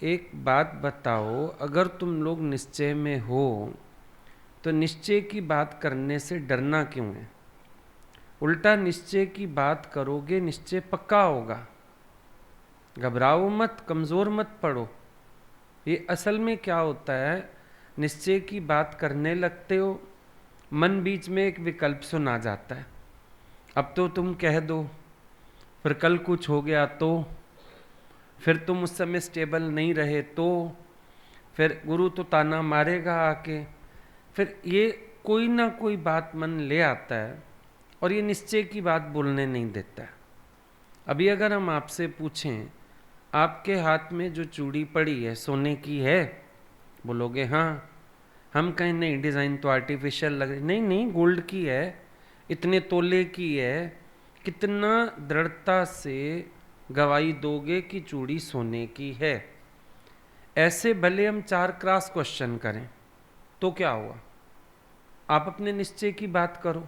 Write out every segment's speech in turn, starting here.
एक बात बताओ, अगर तुम लोग निश्चय में हो तो निश्चय की बात करने से डरना क्यों है? उल्टा निश्चय की बात करोगे, निश्चय पक्का होगा। घबराओ मत, कमजोर मत पड़ो। ये असल में क्या होता है, निश्चय की बात करने लगते हो, मन बीच में एक विकल्प सुना जाता है। अब तो तुम कह दो, फिर कल कुछ हो गया तो, फिर तुम उस समय स्टेबल नहीं रहे तो, फिर गुरु तो ताना मारेगा आके। फिर ये कोई ना कोई बात मन ले आता है और ये निश्चय की बात बोलने नहीं देता है। अभी अगर हम आपसे पूछें, आपके हाथ में जो चूड़ी पड़ी है सोने की है? बोलोगे हाँ। हम कहें नहीं, डिज़ाइन तो आर्टिफिशियल लग रही। नहीं नहीं, गोल्ड की है, इतने तोले की है। कितना दृढ़ता से गवाही दोगे कि चूड़ी सोने की है? ऐसे भले हम 4 क्रॉस क्वेश्चन करें तो क्या हुआ? आप अपने निश्चय की बात करो।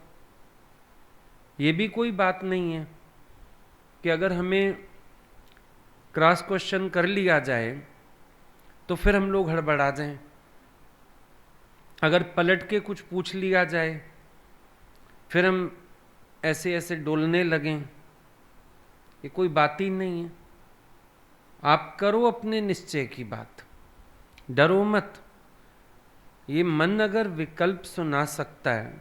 ये भी कोई बात नहीं है कि अगर हमें क्रॉस क्वेश्चन कर लिया जाए तो फिर हम लोग हड़बड़ा जाएं। अगर पलट के कुछ पूछ लिया जाए फिर हम ऐसे ऐसे डोलने लगें। ये कोई बात ही नहीं है। आप करो अपने निश्चय की बात, डरो मत। ये मन अगर विकल्प सुना सकता है,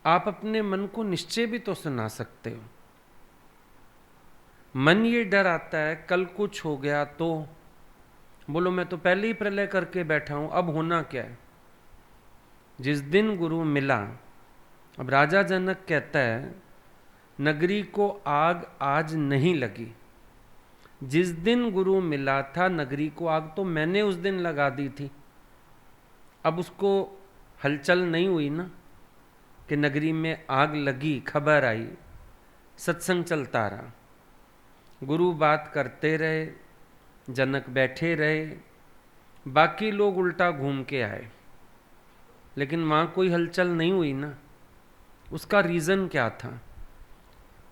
आप अपने मन को निश्चय भी तो सुना सकते हो। मन ये डर आता है कल कुछ हो गया तो। बोलो मैं तो पहले ही प्रलय करके बैठा हूं, अब होना क्या है? जिस दिन गुरु मिला, अब राजा जनक कहता है नगरी को आग आज नहीं लगी। जिस दिन गुरु मिला था नगरी को आग तो मैंने उस दिन लगा दी थी। अब उसको हलचल नहीं हुई ना कि नगरी में आग लगी, खबर आई। सत्संग चलता रहा, गुरु बात करते रहे, जनक बैठे रहे, बाकी लोग उल्टा घूम के आए, लेकिन वहां कोई हलचल नहीं हुई ना। उसका रीजन क्या था?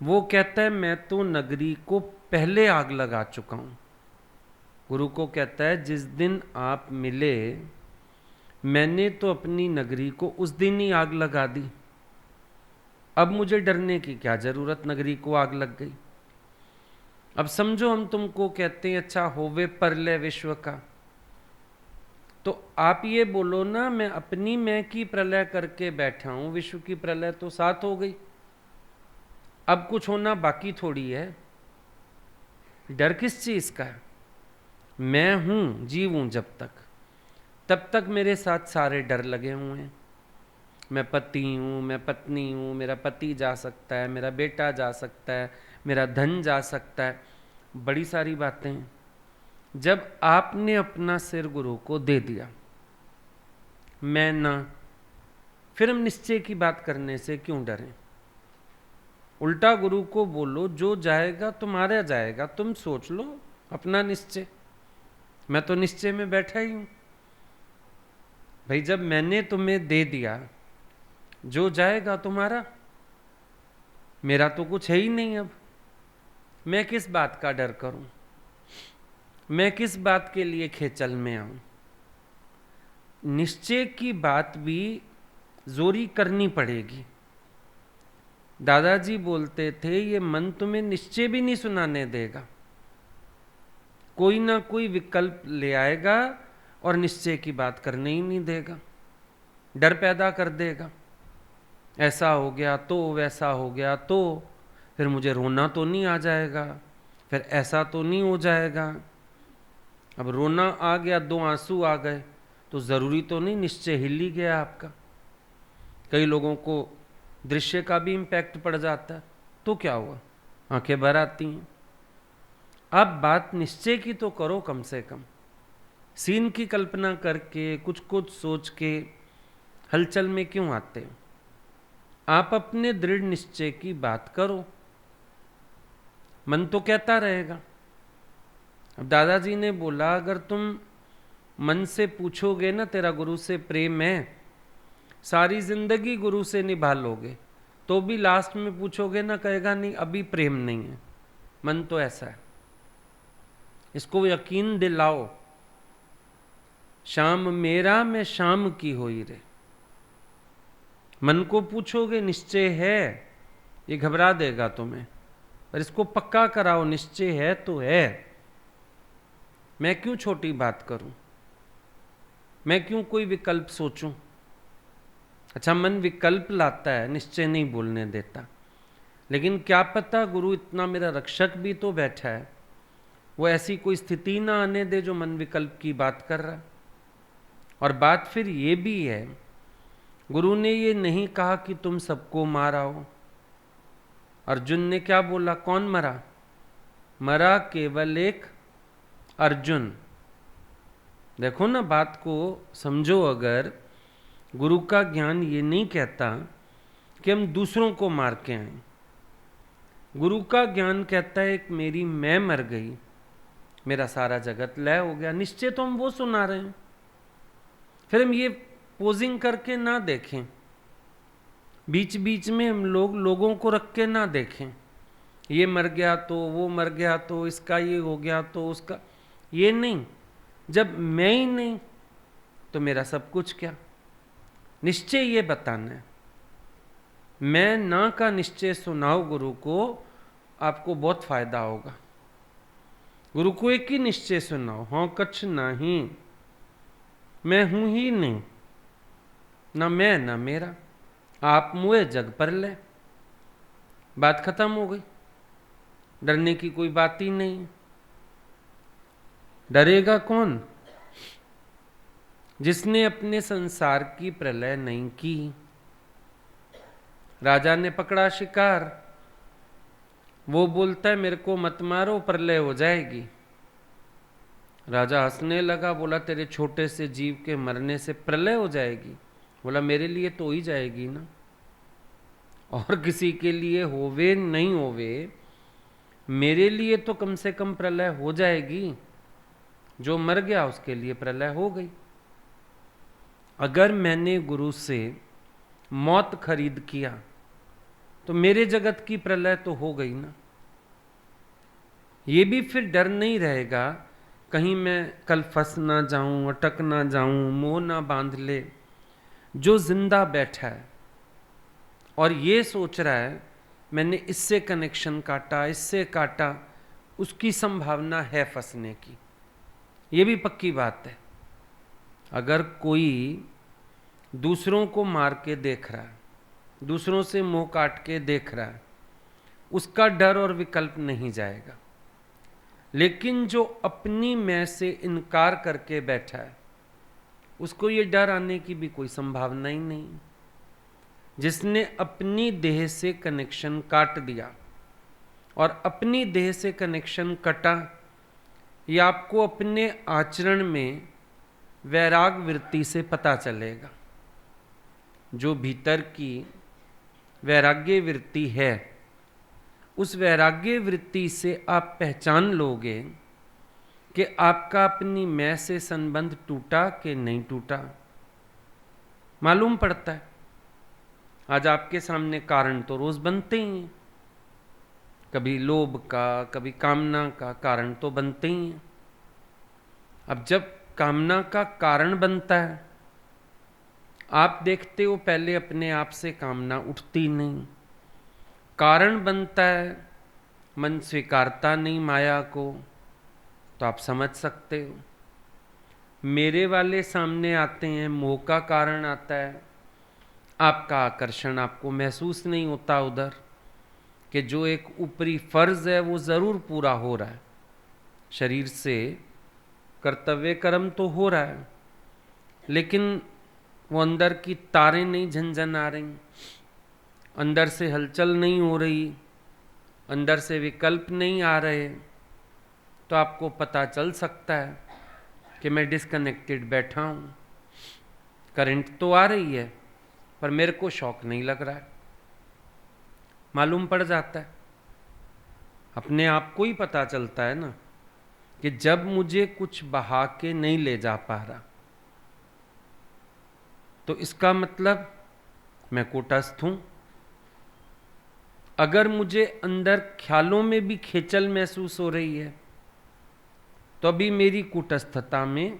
वो कहता है मैं तो नगरी को पहले आग लगा चुका हूं। गुरु को कहता है जिस दिन आप मिले मैंने तो अपनी नगरी को उस दिन ही आग लगा दी। अब मुझे डरने की क्या जरूरत, नगरी को आग लग गई। अब समझो हम तुमको कहते हैं अच्छा होवे परलय विश्व का, तो आप ये बोलो ना मैं अपनी मैं की प्रलय करके बैठा हूं, विश्व की प्रलय तो साथ हो गई, अब कुछ होना बाकी थोड़ी है। डर किस चीज का है? मैं हूं, जीव हूं जब तक, तब तक मेरे साथ सारे डर लगे हुए हैं। मैं पति हूं, मैं पत्नी हूं, मेरा पति जा सकता है, मेरा बेटा जा सकता है, मेरा धन जा सकता है, बड़ी सारी बातें हैं। जब आपने अपना सिर गुरु को दे दिया, मैं ना, फिर हम निश्चय की बात करने से क्यों डरें? उल्टा गुरु को बोलो जो जाएगा तुम्हारा जाएगा, तुम सोच लो अपना निश्चय। मैं तो निश्चय में बैठा ही हूं भाई। जब मैंने तुम्हें दे दिया, जो जाएगा तुम्हारा, मेरा तो कुछ है ही नहीं। अब मैं किस बात का डर करूं? मैं किस बात के लिए खेचल में आऊं? निश्चय की बात भी जोरी करनी पड़ेगी। दादाजी बोलते थे ये मन तुम्हें निश्चय भी नहीं सुनाने देगा, कोई ना कोई विकल्प ले आएगा और निश्चय की बात करने ही नहीं देगा, डर पैदा कर देगा। ऐसा हो गया तो, वैसा हो गया तो, फिर मुझे रोना तो नहीं आ जाएगा, फिर ऐसा तो नहीं हो जाएगा। अब रोना आ गया, 2 आंसू आ गए तो जरूरी तो नहीं निश्चय हिल ही गया आपका। कई लोगों को दृश्य का भी इम्पैक्ट पड़ जाता है, तो क्या हुआ, आंखें भर आती हैं। अब बात निश्चय की तो करो, कम से कम सीन की कल्पना करके कुछ कुछ सोच के हलचल में क्यों आते हो? आप अपने दृढ़ निश्चय की बात करो, मन तो कहता रहेगा। अब दादाजी ने बोला अगर तुम मन से पूछोगे ना तेरा गुरु से प्रेम है, सारी जिंदगी गुरु से निभा लोगे, तो भी लास्ट में पूछोगे ना, कहेगा नहीं अभी प्रेम नहीं है। मन तो ऐसा है, इसको यकीन दिलाओ श्याम मेरा मैं श्याम की होई रे। मन को पूछोगे निश्चय है, ये घबरा देगा तुम्हें, पर इसको पक्का कराओ निश्चय है तो है। मैं क्यों छोटी बात करूं, मैं क्यों कोई विकल्प सोचूं। अच्छा, मन विकल्प लाता है, निश्चय नहीं बोलने देता, लेकिन क्या पता गुरु इतना मेरा रक्षक भी तो बैठा है, वो ऐसी कोई स्थिति ना आने दे जो मन विकल्प की बात कर रहा है। और बात फिर ये भी है, गुरु ने ये नहीं कहा कि तुम सबको माराओ। अर्जुन ने क्या बोला, कौन मरा? मरा केवल एक अर्जुन। देखो ना, बात को समझो। अगर गुरु का ज्ञान ये नहीं कहता कि हम दूसरों को मार के आए, गुरु का ज्ञान कहता है एक मेरी मैं मर गई, मेरा सारा जगत लय हो गया। निश्चय तो हम वो सुना रहे हैं, फिर हम ये पोजिंग करके ना देखें, बीच बीच में हम लोगों को रख के ना देखें, ये मर गया तो वो मर गया तो इसका ये हो गया तो उसका, ये नहीं। जब मैं ही नहीं तो मेरा सब कुछ क्या। निश्चय ये बताना है। मैं ना का निश्चय सुनाओ गुरु को, आपको बहुत फायदा होगा। गुरु को एक ही निश्चय सुनाओ, हाँ कछ नहीं, मैं हूं ही नहीं, ना मैं ना मेरा, आप मुए जग पर ले। बात खत्म हो गई, डरने की कोई बात ही नहीं। डरेगा कौन? जिसने अपने संसार की प्रलय नहीं की। राजा ने पकड़ा शिकार, वो बोलता है मेरे को मत मारो, प्रलय हो जाएगी। राजा हंसने लगा, बोला तेरे छोटे से जीव के मरने से प्रलय हो जाएगी? बोला मेरे लिए तो ही जाएगी ना, और किसी के लिए होवे नहीं होवे, मेरे लिए तो कम से कम प्रलय हो जाएगी। जो मर गया उसके लिए प्रलय हो गई। अगर मैंने गुरु से मौत खरीद किया तो मेरे जगत की प्रलय तो हो गई ना। ये भी फिर डर नहीं रहेगा कहीं मैं कल फंस ना जाऊं, अटक ना जाऊं, मोह ना बांध ले। जो जिंदा बैठा है और ये सोच रहा है मैंने इससे कनेक्शन काटा, इससे काटा, उसकी संभावना है फंसने की। ये भी पक्की बात है। अगर कोई दूसरों को मार के देख रहा है, दूसरों से मुंह काट के देख रहा है, उसका डर और विकल्प नहीं जाएगा। लेकिन जो अपनी मैं से इनकार करके बैठा है, उसको ये डर आने की भी कोई संभावना ही नहीं। जिसने अपनी देह से कनेक्शन काट दिया, और अपनी देह से कनेक्शन कटा, ये आपको अपने आचरण में वैराग वृत्ति से पता चलेगा। जो भीतर की वैराग्य वृत्ति है, उस वैराग्य वृत्ति से आप पहचान लोगे कि आपका अपनी मैं से संबंध टूटा कि नहीं टूटा। मालूम पड़ता है। आज आपके सामने कारण तो रोज बनते ही हैं, कभी लोभ का, कभी कामना का कारण तो बनते ही हैं। अब जब कामना का कारण बनता है, आप देखते हो पहले अपने आप से कामना उठती नहीं, कारण बनता है, मन स्वीकारता नहीं माया को, तो आप समझ सकते हो। मेरे वाले सामने आते हैं, मोह का कारण आता है, आपका आकर्षण आपको महसूस नहीं होता उधर कि जो एक ऊपरी फर्ज है वो जरूर पूरा हो रहा है। शरीर से कर्तव्य कर्म तो हो रहा है, लेकिन वो अंदर की तारें नहीं झंझन आ रही, अंदर से हलचल नहीं हो रही, अंदर से विकल्प नहीं आ रहे, तो आपको पता चल सकता है कि मैं डिस्कनेक्टेड बैठा हूँ। करंट तो आ रही है पर मेरे को शॉक नहीं लग रहा है। मालूम पड़ जाता है, अपने आप को ही पता चलता है ना कि जब मुझे कुछ बहा के नहीं ले जा पा रहा, तो इसका मतलब मैं कूटस्थ हूं। अगर मुझे अंदर ख्यालों में भी खेचल महसूस हो रही है, तो अभी मेरी कूटस्थता में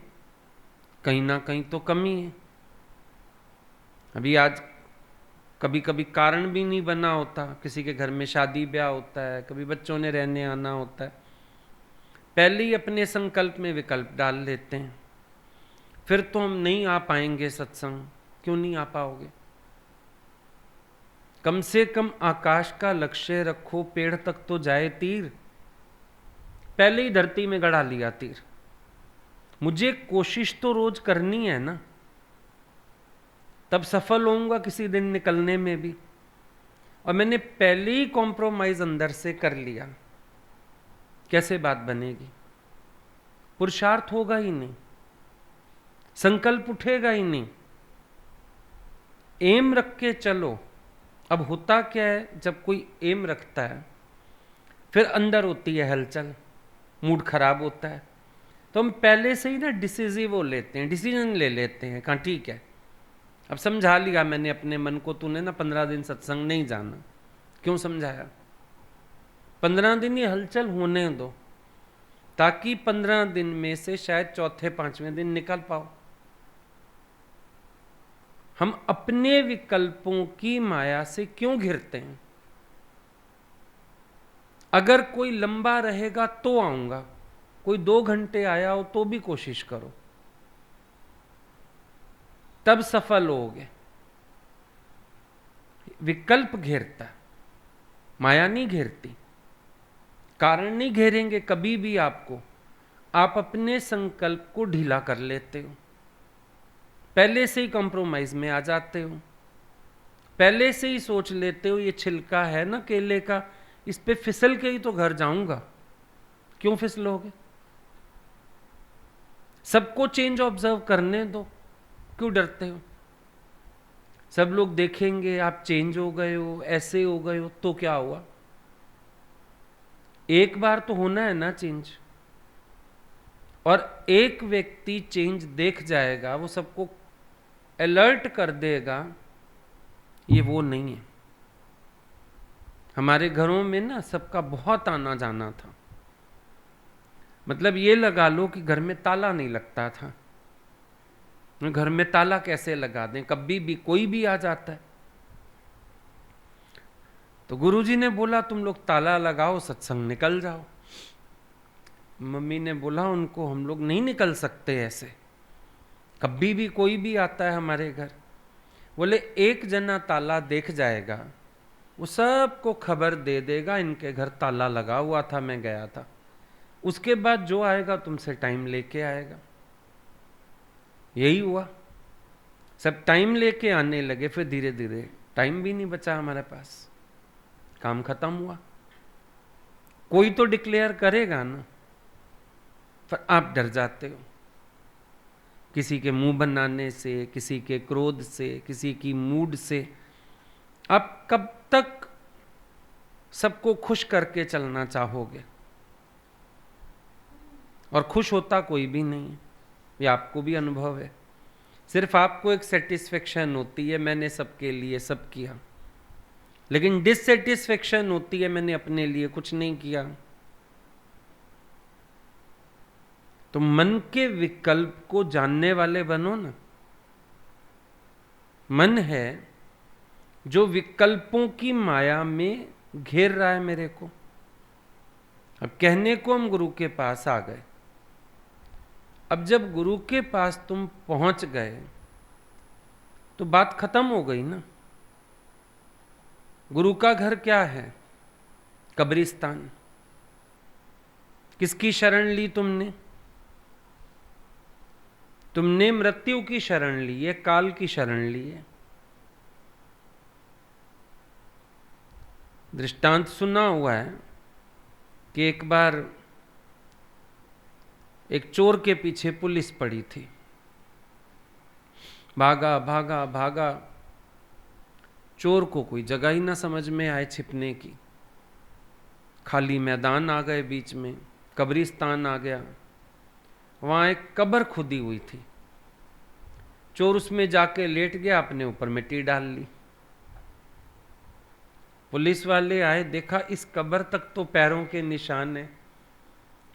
कहीं ना कहीं तो कमी है। अभी आज कभी कभी कारण भी नहीं बना होता, किसी के घर में शादी ब्याह होता है, कभी बच्चों ने रहने आना होता है, पहले ही अपने संकल्प में विकल्प डाल लेते हैं, फिर तो हम नहीं आ पाएंगे सत्संग। क्यों नहीं आ पाओगे? कम से कम आकाश का लक्ष्य रखो, पेड़ तक तो जाए तीर। पहले ही धरती में गड़ा लिया तीर। मुझे कोशिश तो रोज करनी है ना, तब सफल होऊंगा किसी दिन निकलने में भी। और मैंने पहले ही कॉम्प्रोमाइज अंदर से कर लिया, कैसे बात बनेगी? पुरुषार्थ होगा ही नहीं, संकल्प उठेगा ही नहीं। एम रख के चलो। अब होता क्या है, जब कोई एम रखता है फिर अंदर होती है हलचल, मूड खराब होता है, तो हम पहले से ही ना डिसिजिव हो लेते हैं, डिसीजन ले लेते हैं, कहाँ ठीक है अब समझा लिया मैंने अपने मन को, तूने ना 15 दिन सत्संग नहीं जाना। क्यों समझाया? 15 दिन ये हलचल होने दो, ताकि 15 दिन में से शायद चौथे पांचवें दिन निकल पाओ। हम अपने विकल्पों की माया से क्यों घिरते हैं? अगर कोई लंबा रहेगा तो आऊंगा, कोई 2 घंटे आया हो तो भी कोशिश करो, तब सफल होगे। विकल्प घेरता, माया नहीं घेरती। कारण नहीं घेरेंगे कभी भी आपको, आप अपने संकल्प को ढीला कर लेते हो, पहले से ही कॉम्प्रोमाइज में आ जाते हो, पहले से ही सोच लेते हो ये छिलका है ना केले का, इस पे फिसल के ही तो घर जाऊंगा। क्यों फिसलोगे? सबको चेंज ऑब्जर्व करने दो, क्यों डरते हो? सब लोग देखेंगे आप चेंज हो गए हो, ऐसे हो गए हो, तो क्या हुआ? एक बार तो होना है ना चेंज। और एक व्यक्ति चेंज देख जाएगा, वो सबको अलर्ट कर देगा, ये वो नहीं है। हमारे घरों में ना सबका बहुत आना जाना था, मतलब ये लगा लो कि घर में ताला नहीं लगता था। घर में ताला कैसे लगा दें, कभी भी कोई भी आ जाता है। तो गुरुजी ने बोला तुम लोग ताला लगाओ, सत्संग निकल जाओ। मम्मी ने बोला उनको हम लोग नहीं निकल सकते ऐसे, कभी भी कोई भी आता है हमारे घर। बोले एक जना ताला देख जाएगा, वो सबको खबर दे देगा इनके घर ताला लगा हुआ था, मैं गया था। उसके बाद जो आएगा तुमसे टाइम लेके आएगा। यही हुआ, सब टाइम लेके आने लगे, फिर धीरे धीरे टाइम भी नहीं बचा हमारे पास, काम खत्म हुआ। कोई तो डिक्लेयर करेगा ना, पर आप डर जाते हो किसी के मुंह बनाने से, किसी के क्रोध से, किसी की मूड से। आप कब तक सबको खुश करके चलना चाहोगे? और खुश होता कोई भी नहीं, ये आपको भी अनुभव है। सिर्फ आपको एक सेटिस्फेक्शन होती है मैंने सबके लिए सब किया, लेकिन डिससेटिस्फेक्शन होती है मैंने अपने लिए कुछ नहीं किया। तो मन के विकल्प को जानने वाले बनो ना। मन है जो विकल्पों की माया में घेर रहा है मेरे को। अब कहने को हम गुरु के पास आ गए, अब जब गुरु के पास तुम पहुंच गए तो बात खत्म हो गई ना। गुरु का घर क्या है? कब्रिस्तान। किसकी शरण ली तुमने? तुमने मृत्यु की शरण ली है, काल की शरण ली है। दृष्टांत सुना हुआ है कि एक बार एक चोर के पीछे पुलिस पड़ी थी, भागा भागा भागा, चोर को कोई जगह ही ना समझ में आए छिपने की। खाली मैदान आ गए, बीच में कब्रिस्तान आ गया, वहां एक कब्र खुदी हुई थी। चोर उसमें जाके लेट गया, अपने ऊपर मिट्टी डाल ली। पुलिस वाले आए, देखा इस कब्र तक तो पैरों के निशान है,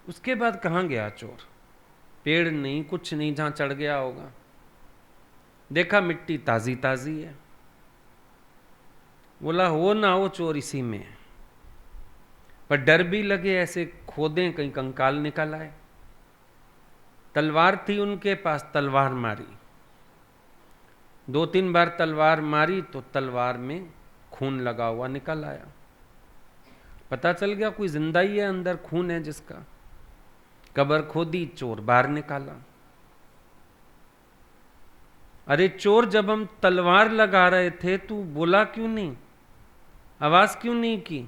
उसके बाद कहाँ गया चोर? पेड़ नहीं, कुछ नहीं, जहां चढ़ गया होगा। देखा मिट्टी ताजी ताजी है, बोला हो ना हो चोर इसी में है। पर डर भी लगे, ऐसे खोदें कहीं कंकाल निकल आए। तलवार थी उनके पास, तलवार मारी, 2-3 बार तलवार मारी तो तलवार में खून लगा हुआ निकल आया। पता चल गया कोई जिंदा ही है, अंदर खून है जिसका। कब्र खोदी, चोर बाहर निकाला। अरे चोर, जब हम तलवार लगा रहे थे तू बोला क्यों नहीं, आवाज क्यों नहीं की?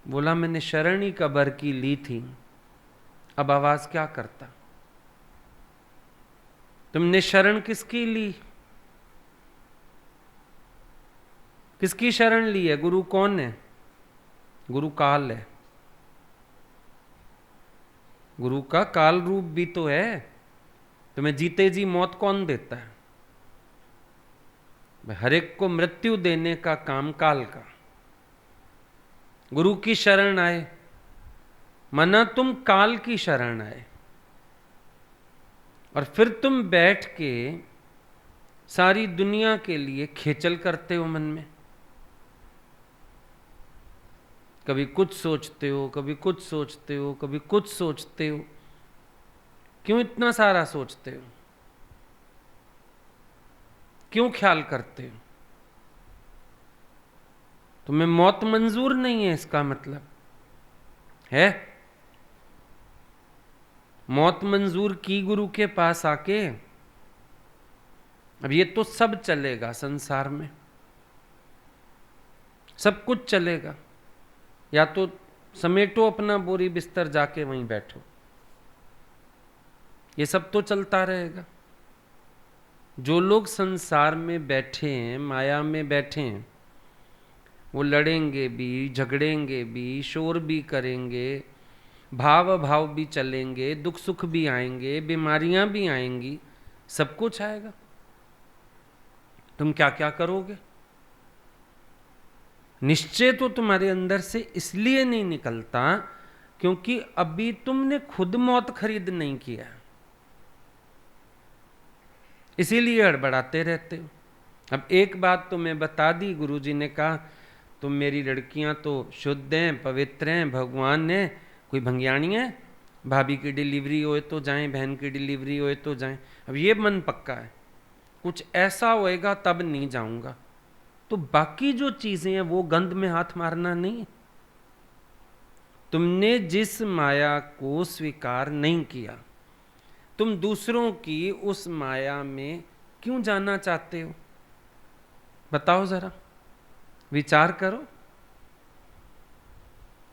बोला मैंने शरण ही कब्र की ली थी, अब आवाज क्या करता। तुमने शरण किसकी ली? किसकी शरण ली है? गुरु कौन है? गुरु काल है। गुरु का काल रूप भी तो है। तुम्हें जीते जी मौत कौन देता है? हर एक को मृत्यु देने का काम काल का। गुरु की शरण आए, माना तुम काल की शरण आए, और फिर तुम बैठ के सारी दुनिया के लिए खेचल करते हो मन में। कभी कुछ सोचते हो, कभी कुछ सोचते हो, कभी कुछ सोचते हो। क्यों इतना सारा सोचते हो? क्यों ख्याल करते हो? तुम्हें मौत मंजूर नहीं है, इसका मतलब है? मौत मंजूर की गुरु के पास आके। अब ये तो सब चलेगा संसार में, सब कुछ चलेगा। या तो समेटो अपना बोरी बिस्तर, जाके वहीं बैठो, ये सब तो चलता रहेगा। जो लोग संसार में बैठे हैं, माया में बैठे हैं, वो लड़ेंगे भी, झगड़ेंगे भी, शोर भी करेंगे, भाव भाव भी चलेंगे, दुख सुख भी आएंगे, बीमारियां भी आएंगी, सब कुछ आएगा। तुम क्या क्या करोगे? निश्चय तो तुम्हारे अंदर से इसलिए नहीं निकलता क्योंकि अभी तुमने खुद मौत खरीद नहीं किया, इसीलिए हड़बड़ाते रहते हो। अब एक बात तो मैं बता दी, गुरुजी ने कहा तुम मेरी लड़कियां तो शुद्ध हैं, पवित्र हैं, भगवान ने, कोई भंगियाणी है? भाभी की डिलीवरी होए तो जाएं, बहन की डिलीवरी होए तो जाएं। अब ये मन पक्का है, कुछ ऐसा होएगा तब नहीं जाऊंगा। तो बाकी जो चीजें हैं वो गंध में हाथ मारना नहीं। तुमने जिस माया को स्वीकार नहीं किया, तुम दूसरों की उस माया में क्यों जाना चाहते हो? बताओ जरा, विचार करो,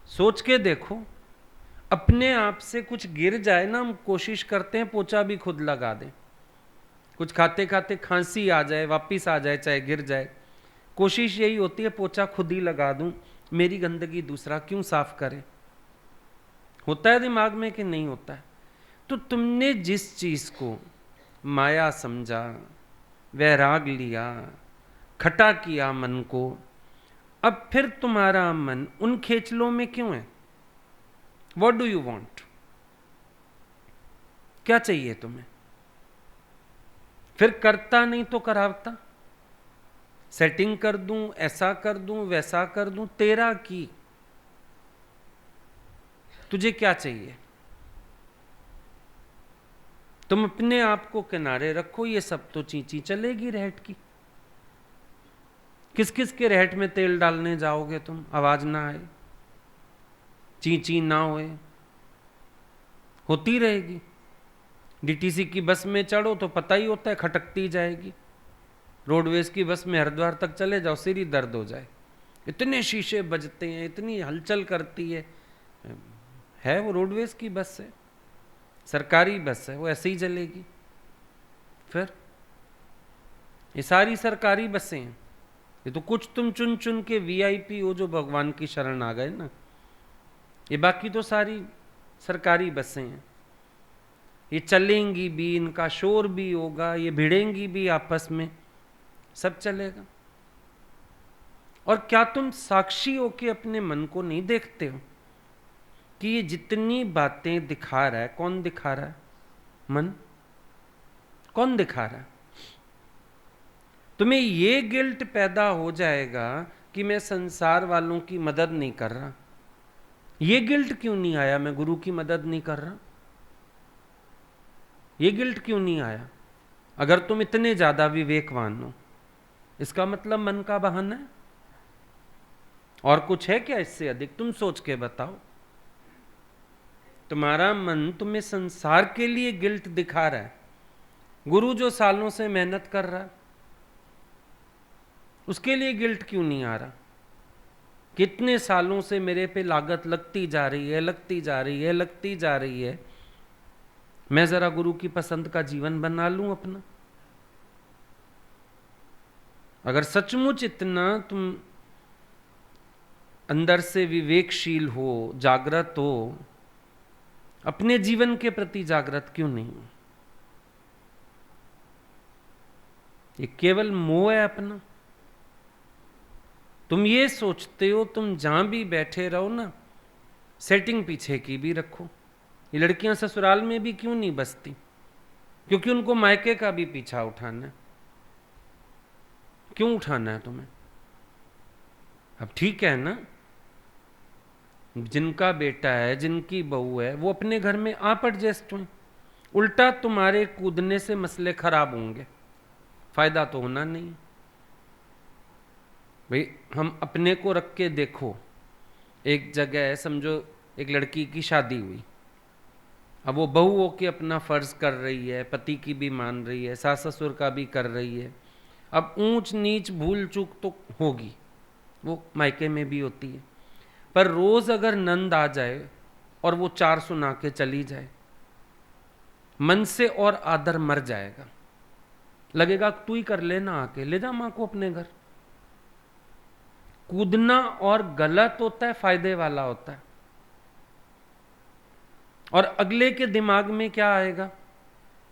सोच के देखो। अपने आप से कुछ गिर जाए ना, हम कोशिश करते हैं पोछा भी खुद लगा दें। कुछ खाते खाते खांसी आ जाए, वापिस आ जाए, चाहे गिर जाए, कोशिश यही होती है पोछा खुद ही लगा दूं, मेरी गंदगी दूसरा क्यों साफ करे। होता है दिमाग में कि नहीं होता है? तो तुमने जिस चीज को माया समझा, वैराग लिया, खटा किया मन को, अब फिर तुम्हारा मन उन खेचलों में क्यों है? What do you want? क्या चाहिए तुम्हें? फिर करता नहीं तो करावता, सेटिंग कर दूं, ऐसा कर दूं, वैसा कर दूं, तेरा की। तुझे क्या चाहिए? तुम अपने आप को किनारे रखो, ये सब तो चींची चलेगी रहट की। किस किस के रहट में तेल डालने जाओगे तुम? आवाज ना आए, चींची ना होए, होती रहेगी। डीटीसी की बस में चढ़ो तो पता ही होता है, खटकती जाएगी। रोडवेज की बस में हरिद्वार तक चले जाओ, सिर ही दर्द हो जाए, इतने शीशे बजते हैं, इतनी हलचल करती है वो रोडवेज की बस है, सरकारी बस है, वो ऐसे ही चलेगी। फिर ये सारी सरकारी बसें हैं, ये तो कुछ तुम चुन चुन के वीआईपी हो जो भगवान की शरण आ गए ना, ये बाकी तो सारी सरकारी बसें हैं। ये चलेंगी भी, इनका शोर भी होगा, ये भिड़ेंगी भी आपस में, सब चलेगा। और क्या तुम साक्षी हो के अपने मन को नहीं देखते हो कि ये जितनी बातें दिखा रहा है, कौन दिखा रहा है? मन। कौन दिखा रहा है? तुम्हें ये गिल्ट पैदा हो जाएगा कि मैं संसार वालों की मदद नहीं कर रहा। ये गिल्ट क्यों नहीं आया मैं गुरु की मदद नहीं कर रहा? ये गिल्ट क्यों नहीं आया? अगर तुम इतने ज्यादा विवेकवान हो, इसका मतलब मन का बहाना है। और कुछ है क्या इससे अधिक? तुम सोच के बताओ। तुम्हारा मन तुम्हें संसार के लिए गिल्ट दिखा रहा है। गुरु जो सालों से मेहनत कर रहा है, उसके लिए गिल्ट क्यों नहीं आ रहा? कितने सालों से मेरे पे लागत लगती जा रही है, लगती जा रही है, लगती जा रही है। मैं जरा गुरु की पसंद का जीवन बना लूं अपना। अगर सचमुच इतना तुम अंदर से विवेकशील हो, जागृत हो, अपने जीवन के प्रति जागृत क्यों नहीं हो? ये केवल मोह है अपना। तुम ये सोचते हो तुम जहां भी बैठे रहो ना, सेटिंग पीछे की भी रखो। ये लड़कियां ससुराल में भी क्यों नहीं बसती? क्योंकि उनको मायके का भी पीछा उठाना है। क्यों उठाना है तुम्हें? अब ठीक है ना, जिनका बेटा है, जिनकी बहू है, वो अपने घर में आप एडजस्ट हुए। उल्टा तुम्हारे कूदने से मसले खराब होंगे, फायदा तो होना नहीं। भाई हम अपने को रख के देखो। एक जगह समझो एक लड़की की शादी हुई, अब वो बहू होके अपना फर्ज कर रही है, पति की भी मान रही है, सास ससुर का भी कर रही है। अब ऊंच नीच भूल चूक तो होगी, वो मायके में भी होती है। पर रोज अगर नंद आ जाए और वो 4 सुना के चली जाए, मन से और आदर मर जाएगा। लगेगा तू ही कर लेना, आके ले जा मां को अपने घर। कूदना और गलत होता है, फायदे वाला होता है। और अगले के दिमाग में क्या आएगा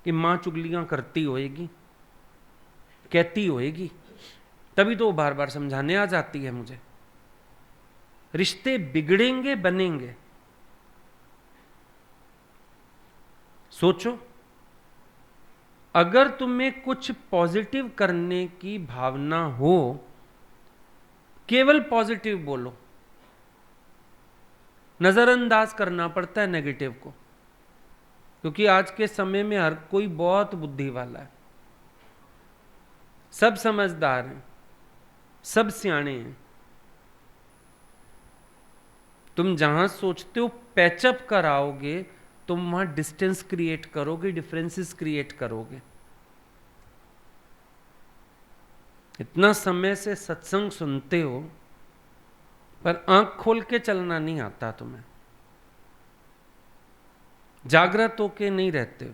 कि मां चुगलियां करती होएगी, कहती होएगी, तभी तो बार बार समझाने आ जाती है मुझे। रिश्ते बिगड़ेंगे, बनेंगे। सोचो, अगर तुम्हें कुछ पॉजिटिव करने की भावना हो, केवल पॉजिटिव बोलो। नजरअंदाज करना पड़ता है नेगेटिव को, क्योंकि आज के समय में हर कोई बहुत बुद्धि वाला है, सब समझदार हैं, सब सियाणे हैं। तुम जहां सोचते हो पैचअप कराओगे, तुम वहां डिस्टेंस क्रिएट करोगे, डिफरेंसेस क्रिएट करोगे। इतना समय से सत्संग सुनते हो, पर आंख खोल के चलना नहीं आता तुम्हें, जागृत होके नहीं रहते हो।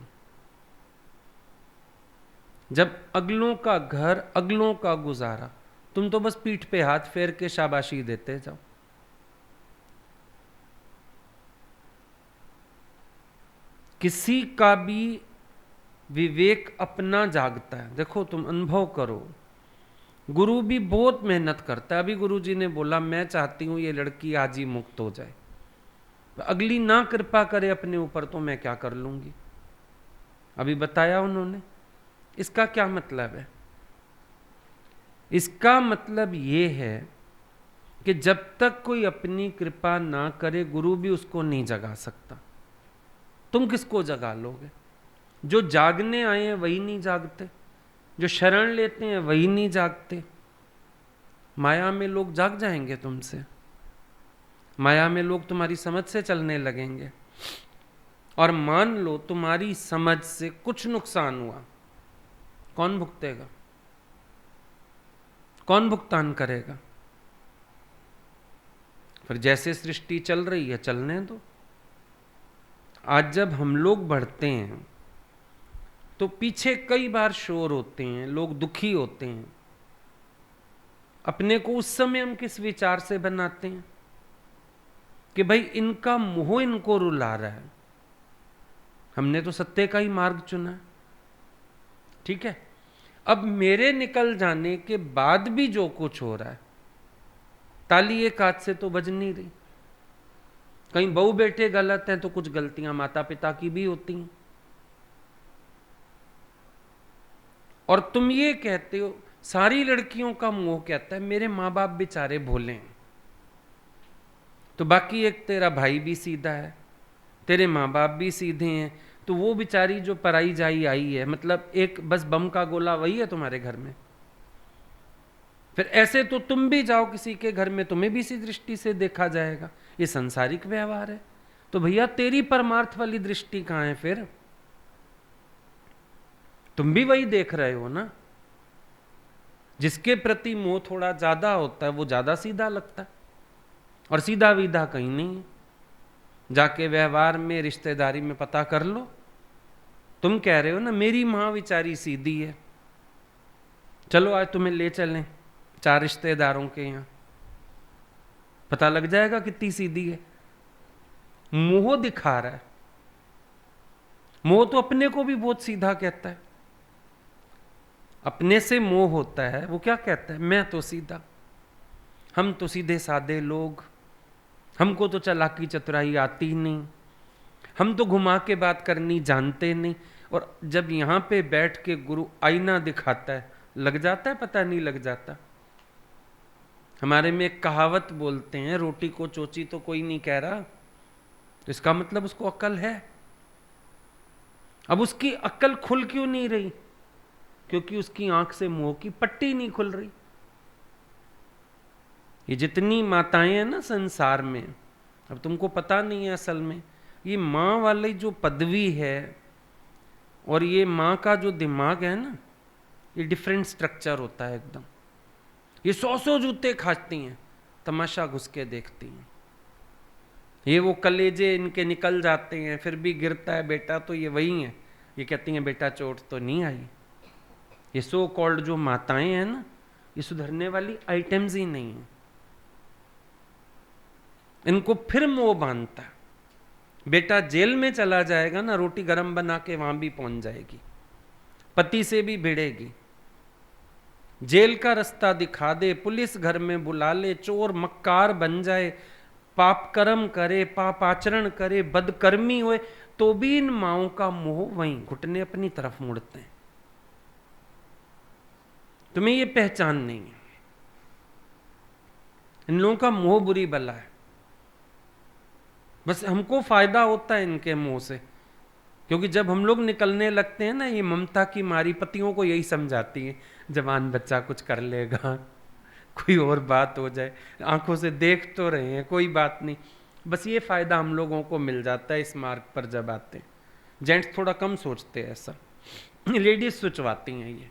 जब अगलों का घर, अगलों का गुजारा, तुम तो बस पीठ पे हाथ फेर के शाबाशी देते जाओ। किसी का भी विवेक अपना जागता है। देखो तुम अनुभव करो, गुरु भी बहुत मेहनत करता है। अभी गुरु जी ने बोला मैं चाहती हूं ये लड़की आज ही मुक्त हो जाए, अगली ना कृपा करे अपने ऊपर तो मैं क्या कर लूंगी। अभी बताया उन्होंने। इसका क्या मतलब है? इसका मतलब ये है कि जब तक कोई अपनी कृपा ना करे, गुरु भी उसको नहीं जगा सकता। तुम किसको जगा लोगे? जो जागने आए हैं वही नहीं जागते, जो शरण लेते हैं वही नहीं जागते। माया में लोग जाग जाएंगे तुमसे, माया में लोग तुम्हारी समझ से चलने लगेंगे। और मान लो तुम्हारी समझ से कुछ नुकसान हुआ, कौन भुगतेगा? कौन भुगतान करेगा? फिर जैसे सृष्टि चल रही है चलने दो। आज जब हम लोग बढ़ते हैं तो पीछे कई बार शोर होते हैं, लोग दुखी होते हैं। अपने को उस समय हम किस विचार से बनाते हैं कि भाई इनका मोह इनको रुला रहा है, हमने तो सत्य का ही मार्ग चुना है। ठीक है, अब मेरे निकल जाने के बाद भी जो कुछ हो रहा है, ताली एक हाथ से तो बज नहीं रही। कहीं बहू बेटे गलत हैं तो कुछ गलतियां माता पिता की भी होती हैं। और तुम ये कहते हो, सारी लड़कियों का मोह कहता है मेरे माँ बाप बेचारे भोले हैं, तो बाकी एक तेरा भाई भी सीधा है, तेरे माँ बाप भी सीधे हैं, तो वो बेचारी जो पराई जाई आई है, मतलब एक बस बम का गोला वही है तुम्हारे घर में। फिर ऐसे तो तुम भी जाओ किसी के घर में, तुम्हें भी इसी दृष्टि से देखा जाएगा। ये संसारिक व्यवहार है। तो भैया तेरी परमार्थ वाली दृष्टि कहाँ है फिर? तुम भी वही देख रहे हो ना। जिसके प्रति मोह थोड़ा ज्यादा होता है वो ज्यादा सीधा लगता है, और सीधा विधा कहीं नहीं है। जाके व्यवहार में, रिश्तेदारी में पता कर लो। तुम कह रहे हो ना मेरी मां बेचारी सीधी है, चलो आज तुम्हें ले चलें 4 रिश्तेदारों के यहां, पता लग जाएगा कितनी सीधी है। मोह दिखा रहा है। मोह तो अपने को भी बहुत सीधा कहता है। अपने से मोह होता है, वो क्या कहता है, मैं तो सीधा, हम तो सीधे साधे लोग, हमको तो चालाकी चतुराई आती नहीं, हम तो घुमा के बात करनी जानते नहीं। और जब यहां पे बैठ के गुरु आईना दिखाता है, लग जाता है पता नहीं लग जाता। हमारे में एक कहावत बोलते हैं, रोटी को चोची तो कोई नहीं कह रहा, तो इसका मतलब उसको अक्ल है। अब उसकी अक्ल खुल क्यों नहीं रही? क्योंकि उसकी आंख से मोह की पट्टी नहीं खुल रही। ये जितनी माताएं हैं ना संसार में, अब तुमको पता नहीं है असल में, ये माँ वाली जो पदवी है और ये माँ का जो दिमाग है ना, ये डिफरेंट स्ट्रक्चर होता है एकदम। ये 100 जूते खाती हैं, तमाशा घुस के देखती हैं। ये वो कलेजे इनके निकल जाते हैं, फिर भी गिरता है बेटा तो ये वही है, ये कहती हैं बेटा चोट तो नहीं आई। ये सो कॉल्ड जो माताएं हैं ना, ये सुधरने वाली आइटम्स ही नहीं है। इनको फिर मोह बांधता। बेटा जेल में चला जाएगा ना, रोटी गरम बना के वहां भी पहुंच जाएगी, पति से भी भिड़ेगी। जेल का रास्ता दिखा दे, पुलिस घर में बुला ले, चोर मक्कार बन जाए, पाप कर्म करे, पाप आचरण करे, बदकर्मी होए, तो भी इन माओं का मोह वहीं घुटने अपनी तरफ मुड़ते हैं। तुम्हें ये पहचान नहीं है। इन लोगों का मोह बुरी बला है। बस हमको फायदा होता है इनके मोह से, क्योंकि जब हम लोग निकलने लगते हैं ना, ये ममता की मारी पतियों को यही समझाती है, जवान बच्चा कुछ कर लेगा, कोई और बात हो जाए, आंखों से देख तो रहे हैं कोई बात नहीं। बस ये फायदा हम लोगों को मिल जाता है इस मार्ग पर जब आते हैं। जेंट्स थोड़ा कम सोचते हैं ऐसा, लेडीज सोचवाती हैं। ये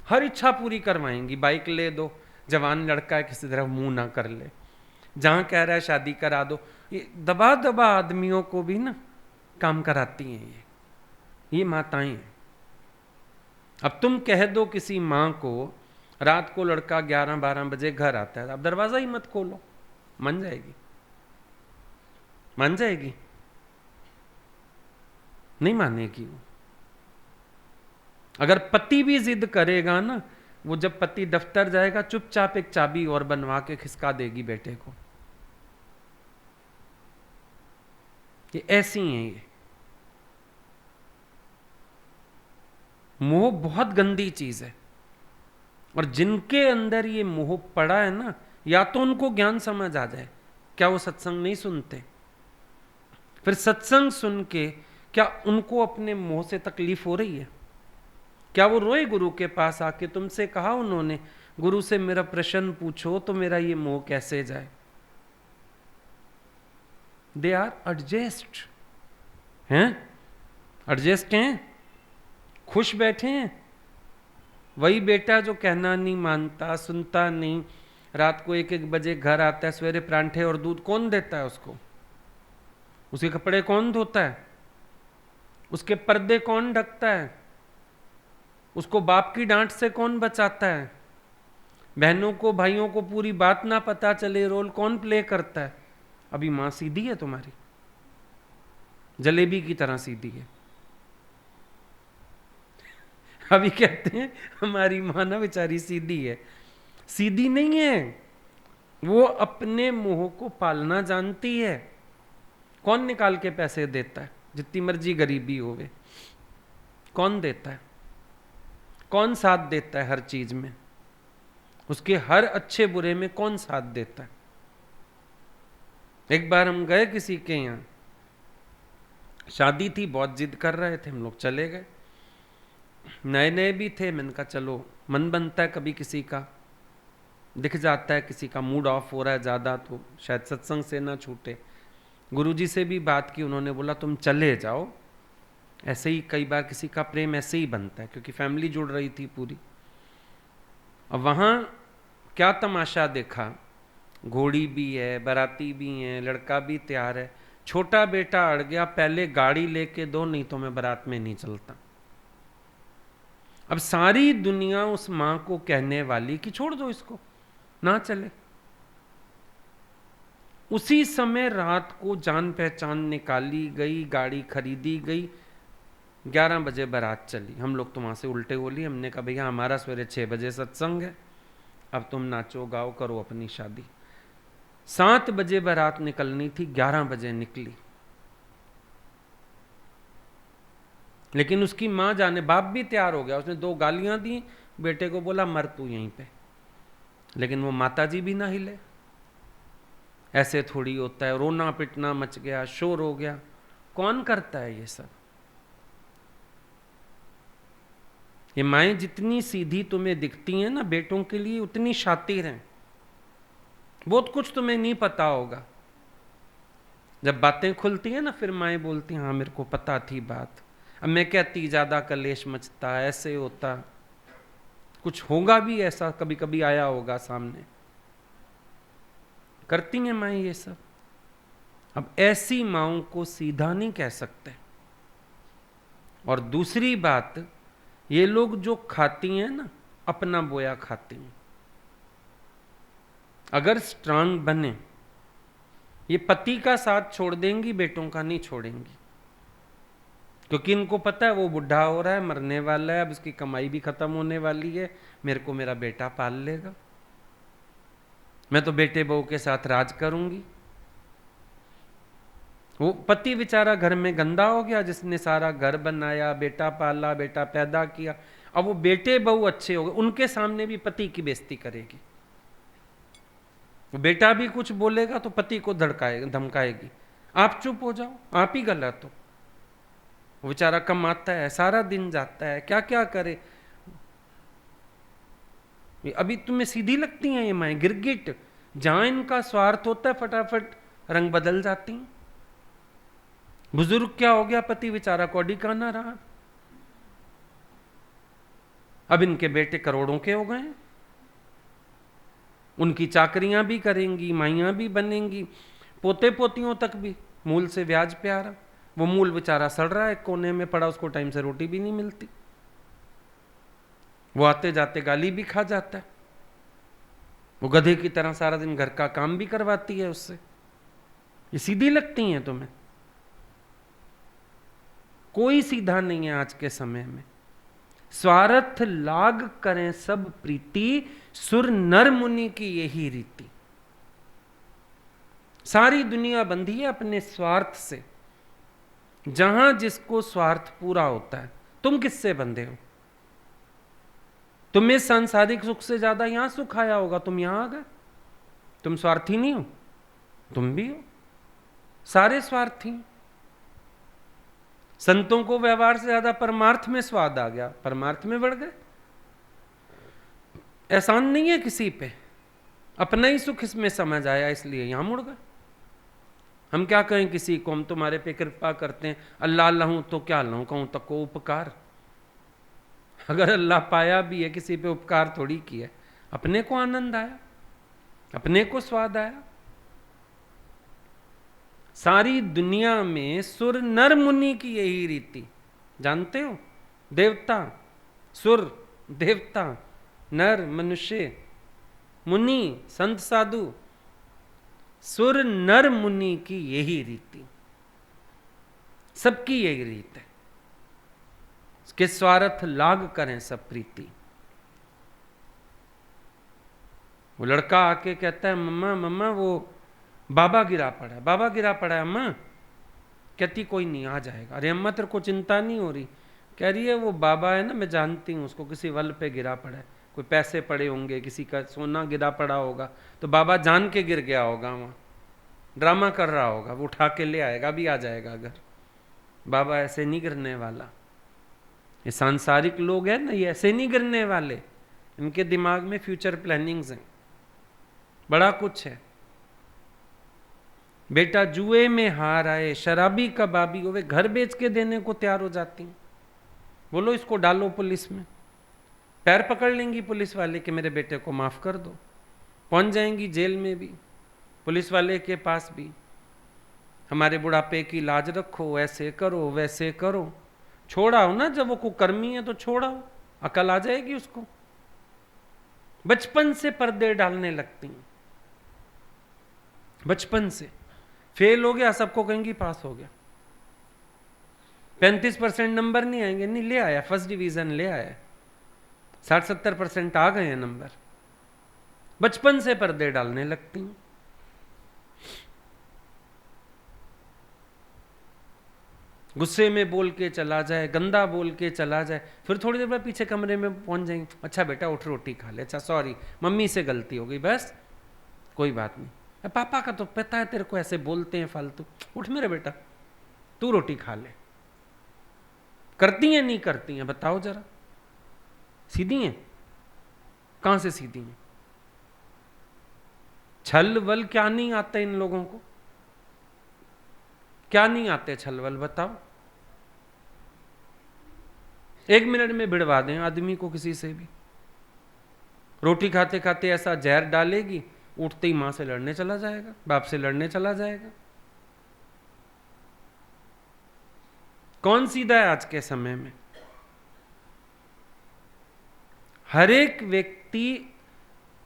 हर इच्छा पूरी करवाएंगी, बाइक ले दो, जवान लड़का है किसी तरह मुंह ना कर ले, जहां कह रहा है शादी करा दो, ये दबा दबा आदमियों को भी ना काम कराती हैं ये माताएं हैं। अब तुम कह दो किसी माँ को, रात को लड़का 11-12 बजे घर आता है, अब दरवाजा ही मत खोलो, मान जाएगी? मान जाएगी? नहीं मानेगी वो। अगर पति भी जिद करेगा ना, वो जब पति दफ्तर जाएगा चुपचाप एक चाबी और बनवा के खिसका देगी बेटे को। ये ऐसी हैं ये। मोह बहुत गंदी चीज है, और जिनके अंदर ये मोह पड़ा है ना, या तो उनको ज्ञान समझ आ जाए, क्या वो सत्संग नहीं सुनते? फिर सत्संग सुन के क्या उनको अपने मोह से तकलीफ हो रही है? क्या वो रोए गुरु के पास आके, तुमसे कहा उन्होंने गुरु से मेरा प्रश्न पूछो तो मेरा ये मोह कैसे जाए? दे आर एडजस्ट हैं, एडजस्ट हैं, खुश बैठे हैं। वही बेटा जो कहना नहीं मानता, सुनता नहीं, रात को 1-1 बजे घर आता है, सवेरे परांठे और दूध कौन देता है उसको? उसके कपड़े कौन धोता है? उसके पर्दे कौन ढकता है? उसको बाप की डांट से कौन बचाता है? बहनों को भाइयों को पूरी बात ना पता चले, रोल कौन प्ले करता है? अभी मां सीधी है तुम्हारी, जलेबी की तरह सीधी है। अभी कहते हैं हमारी मां ना बेचारी सीधी है। सीधी नहीं है, वो अपने मोह को पालना जानती है। कौन निकाल के पैसे देता है? जितनी मर्जी गरीबी होवे, कौन देता है? कौन साथ देता है हर चीज में? उसके हर अच्छे बुरे में कौन साथ देता है? एक बार हम गए किसी के यहाँ, शादी थी, बहुत जिद कर रहे थे, हम लोग चले गए। नए नए भी थे, मैंने कहा चलो, मन बनता है कभी किसी का, दिख जाता है किसी का मूड ऑफ हो रहा है ज़्यादा, तो शायद सत्संग से ना छूटे। गुरुजी से भी बात की, उन्होंने बोला तुम चले जाओ। ऐसे ही कई बार किसी का प्रेम ऐसे ही बनता है, क्योंकि फैमिली जुड़ रही थी पूरी। अब वहाँ क्या तमाशा देखा, घोड़ी भी है, बाराती भी है, लड़का भी तैयार है, छोटा बेटा अड़ गया, पहले गाड़ी लेके दो नहीं तो मैं बारात में नहीं चलता। अब सारी दुनिया उस मां को कहने वाली कि छोड़ दो इसको, ना चले। उसी समय रात को जान पहचान निकाली गई, गाड़ी खरीदी गई, 11 बजे बारात चली। हम लोग तो वहां से उल्टे बोली, हमने कहा भैया हमारा सवेरे 6 बजे सत्संग है, अब तुम नाचो गाओ करो अपनी शादी। 7 बजे बारात निकलनी थी, 11 बजे निकली। लेकिन उसकी मां जाने, बाप भी तैयार हो गया, उसने 2 गालियां दी, बेटे को बोला मर तू यहीं पे, लेकिन वो माताजी भी ना हिले। ऐसे थोड़ी होता है, रोना पिटना मच गया, शोर हो गया। कौन करता है ये सब? ये माएँ जितनी सीधी तुम्हें दिखती हैं ना, बेटों के लिए उतनी शातिर हैं। बहुत कुछ तुम्हें नहीं पता होगा, जब बातें खुलती है ना फिर माएँ बोलती हाँ मेरे को पता थी बात। अब मैं कहती ज्यादा कलेश मचता, ऐसे होता, कुछ होगा भी ऐसा, कभी कभी आया होगा सामने। करती हैं माएँ ये सब। अब ऐसी माओं को सीधा नहीं कह सकते। और दूसरी बात, ये लोग जो खाती हैं ना, अपना बोया खाती हैं। अगर स्ट्रांग बने, ये पति का साथ छोड़ देंगी, बेटों का नहीं छोड़ेंगी, क्योंकि इनको पता है वो बुढ़ा हो रहा है, मरने वाला है, अब उसकी कमाई भी खत्म होने वाली है, मेरे को मेरा बेटा पाल लेगा, मैं तो बेटे बहू के साथ राज करूंगी। वो पति बेचारा घर में गंदा हो गया, जिसने सारा घर बनाया, बेटा पाला, बेटा पैदा किया, अब वो बेटे बहू अच्छे हो गए, उनके सामने भी पति की बेइज्जती करेगी। बेटा भी कुछ बोलेगा तो पति को धमकाएगी, आप चुप हो जाओ, आप ही गलत हो। वो बेचारा कमाता है, सारा दिन जाता है, क्या क्या करे। अभी तुम्हें सीधी लगती हैं ये माएँ? गिरगिट, जहां इनका स्वार्थ होता है फटाफट रंग बदल जाती हैं। बुजुर्ग क्या हो गया, पति बेचारा कौड़ी का ना रहा, अब इनके बेटे करोड़ों के हो गए, उनकी चाकरियां भी करेंगी, माइयां भी बनेंगी, पोते पोतियों तक भी मूल से ब्याज पे आ रहा। वो मूल बेचारा सड़ रहा है, कोने में पड़ा, उसको टाइम से रोटी भी नहीं मिलती, वो आते जाते गाली भी खा जाता है, वो गधे की तरह सारा दिन घर का काम भी करवाती है उससे। ये सीधी लगती हैं तुम्हें? कोई सीधा नहीं है आज के समय में। स्वार्थ लाग करें सब प्रीति, सुर नर मुनि की यही रीति। सारी दुनिया बंधी है अपने स्वार्थ से, जहां जिसको स्वार्थ पूरा होता है। तुम किससे बंधे हो? तुम्हें सांसारिक सुख से ज्यादा यहां सुख आया होगा, तुम यहां आ गए। तुम स्वार्थी नहीं हो? तुम भी हो, सारे स्वार्थी। संतों को व्यवहार से ज्यादा परमार्थ में स्वाद आ गया, परमार्थ में बढ़ गए। एहसान नहीं है किसी पे, अपना ही सुख इसमें समझ आया, इसलिए यहां मुड़ गए। हम क्या कहें किसी को, हम तुम्हारे पे कृपा करते हैं, अल्लाह लहूं तो क्या लहूं, कहूं तक को उपकार। अगर अल्लाह पाया भी है, किसी पे उपकार थोड़ी किया, अपने को आनंद आया, अपने को स्वाद आया। सारी दुनिया में सुर नर मुनि की यही रीति, जानते हो? देवता, सुर देवता, नर मनुष्य, मुनि संत साधु, सुर नर मुनि की यही रीति, सबकी यही रीत है कि स्वार्थ लाग करें सब प्रीति। वो लड़का आके कहता है मम्मा मम्मा वो बाबा गिरा पड़ा है, बाबा गिरा पड़ा है अम्मा। कहती कोई नहीं आ जाएगा। अरे अम्मा तेरे को चिंता नहीं हो रही, कह रही है वो बाबा है ना, मैं जानती हूँ उसको, किसी वल पे गिरा पड़ा है, कोई पैसे पड़े होंगे, किसी का सोना गिरा पड़ा होगा, तो बाबा जान के गिर गया होगा, वहाँ ड्रामा कर रहा होगा, वो उठा के ले आएगा, अभी आ जाएगा घर। बाबा ऐसे नहीं गिरने वाला। ये सांसारिक लोग हैं ना, ये ऐसे नहीं गिरने वाले, इनके दिमाग में फ्यूचर प्लानिंग्स हैं, बड़ा कुछ है। बेटा जुए में हार आए, शराबी कबाबी हो, वे घर बेच के देने को तैयार हो जाती हैं। बोलो इसको डालो पुलिस में, पैर पकड़ लेंगी पुलिस वाले कि मेरे बेटे को माफ कर दो, पहुंच जाएंगी जेल में भी, पुलिस वाले के पास भी। हमारे बुढ़ापे की लाज रखो, ऐसे करो वैसे करो। छोड़ाओ ना, जब वो कुकर्मी है तो छोड़ाओ, अकल आ जाएगी उसको। बचपन से पर्दे डालने लगती हैं, बचपन से। फेल हो गया, सबको कहेंगी पास हो गया। 35% नंबर नहीं आएंगे, नहीं ले आया, फर्स्ट डिवीजन ले आया, 60-70% आ गए हैं नंबर। बचपन से पर्दे डालने लगती हैं। गुस्से में बोल के चला जाए, गंदा बोल के चला जाए, फिर थोड़ी देर बाद पीछे कमरे में पहुंच जाएंगे, अच्छा बेटा उठ रोटी खा ले, अच्छा सॉरी मम्मी से गलती हो गई, बस कोई बात नहीं। पापा का तो पता है तेरे को ऐसे बोलते हैं फालतू, उठ मेरे बेटा तू रोटी खा ले। करती हैं नहीं करती हैं बताओ जरा? सीधी हैं? कहां से सीधी हैं? छल वल क्या नहीं आते इन लोगों को? क्या नहीं आते छल वल बताओ? 1 मिनट में भिड़वा दें आदमी को किसी से भी। रोटी खाते खाते ऐसा जहर डालेगी, उठते ही मां से लड़ने चला जाएगा, बाप से लड़ने चला जाएगा। कौन सीधा है आज के समय में? हर एक व्यक्ति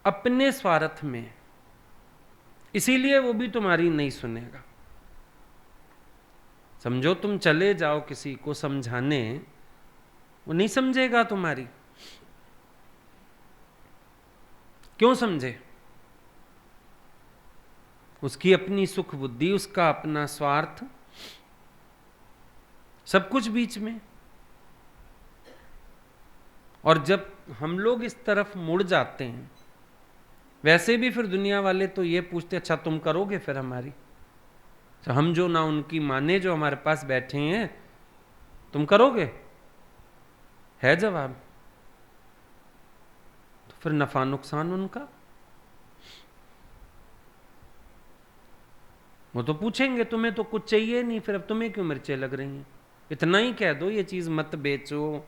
अपने स्वार्थ में, इसीलिए वो भी तुम्हारी नहीं सुनेगा। समझो तुम चले जाओ किसी को समझाने, वो नहीं समझेगा तुम्हारी। क्यों समझे? उसकी अपनी सुख बुद्धि, उसका अपना स्वार्थ, सब कुछ बीच में। और जब हम लोग इस तरफ मुड़ जाते हैं, वैसे भी फिर दुनिया वाले तो ये पूछते, अच्छा तुम करोगे फिर हमारी? तो हम जो ना उनकी माने, जो हमारे पास बैठे हैं, तुम करोगे? है जवाब। तो फिर नफा नुकसान उनका। वो तो पूछेंगे तुम्हें तो कुछ चाहिए नहीं, फिर अब तुम्हें क्यों मिर्चें लग रही हैं? इतना ही कह दो, ये चीज मत बेचो,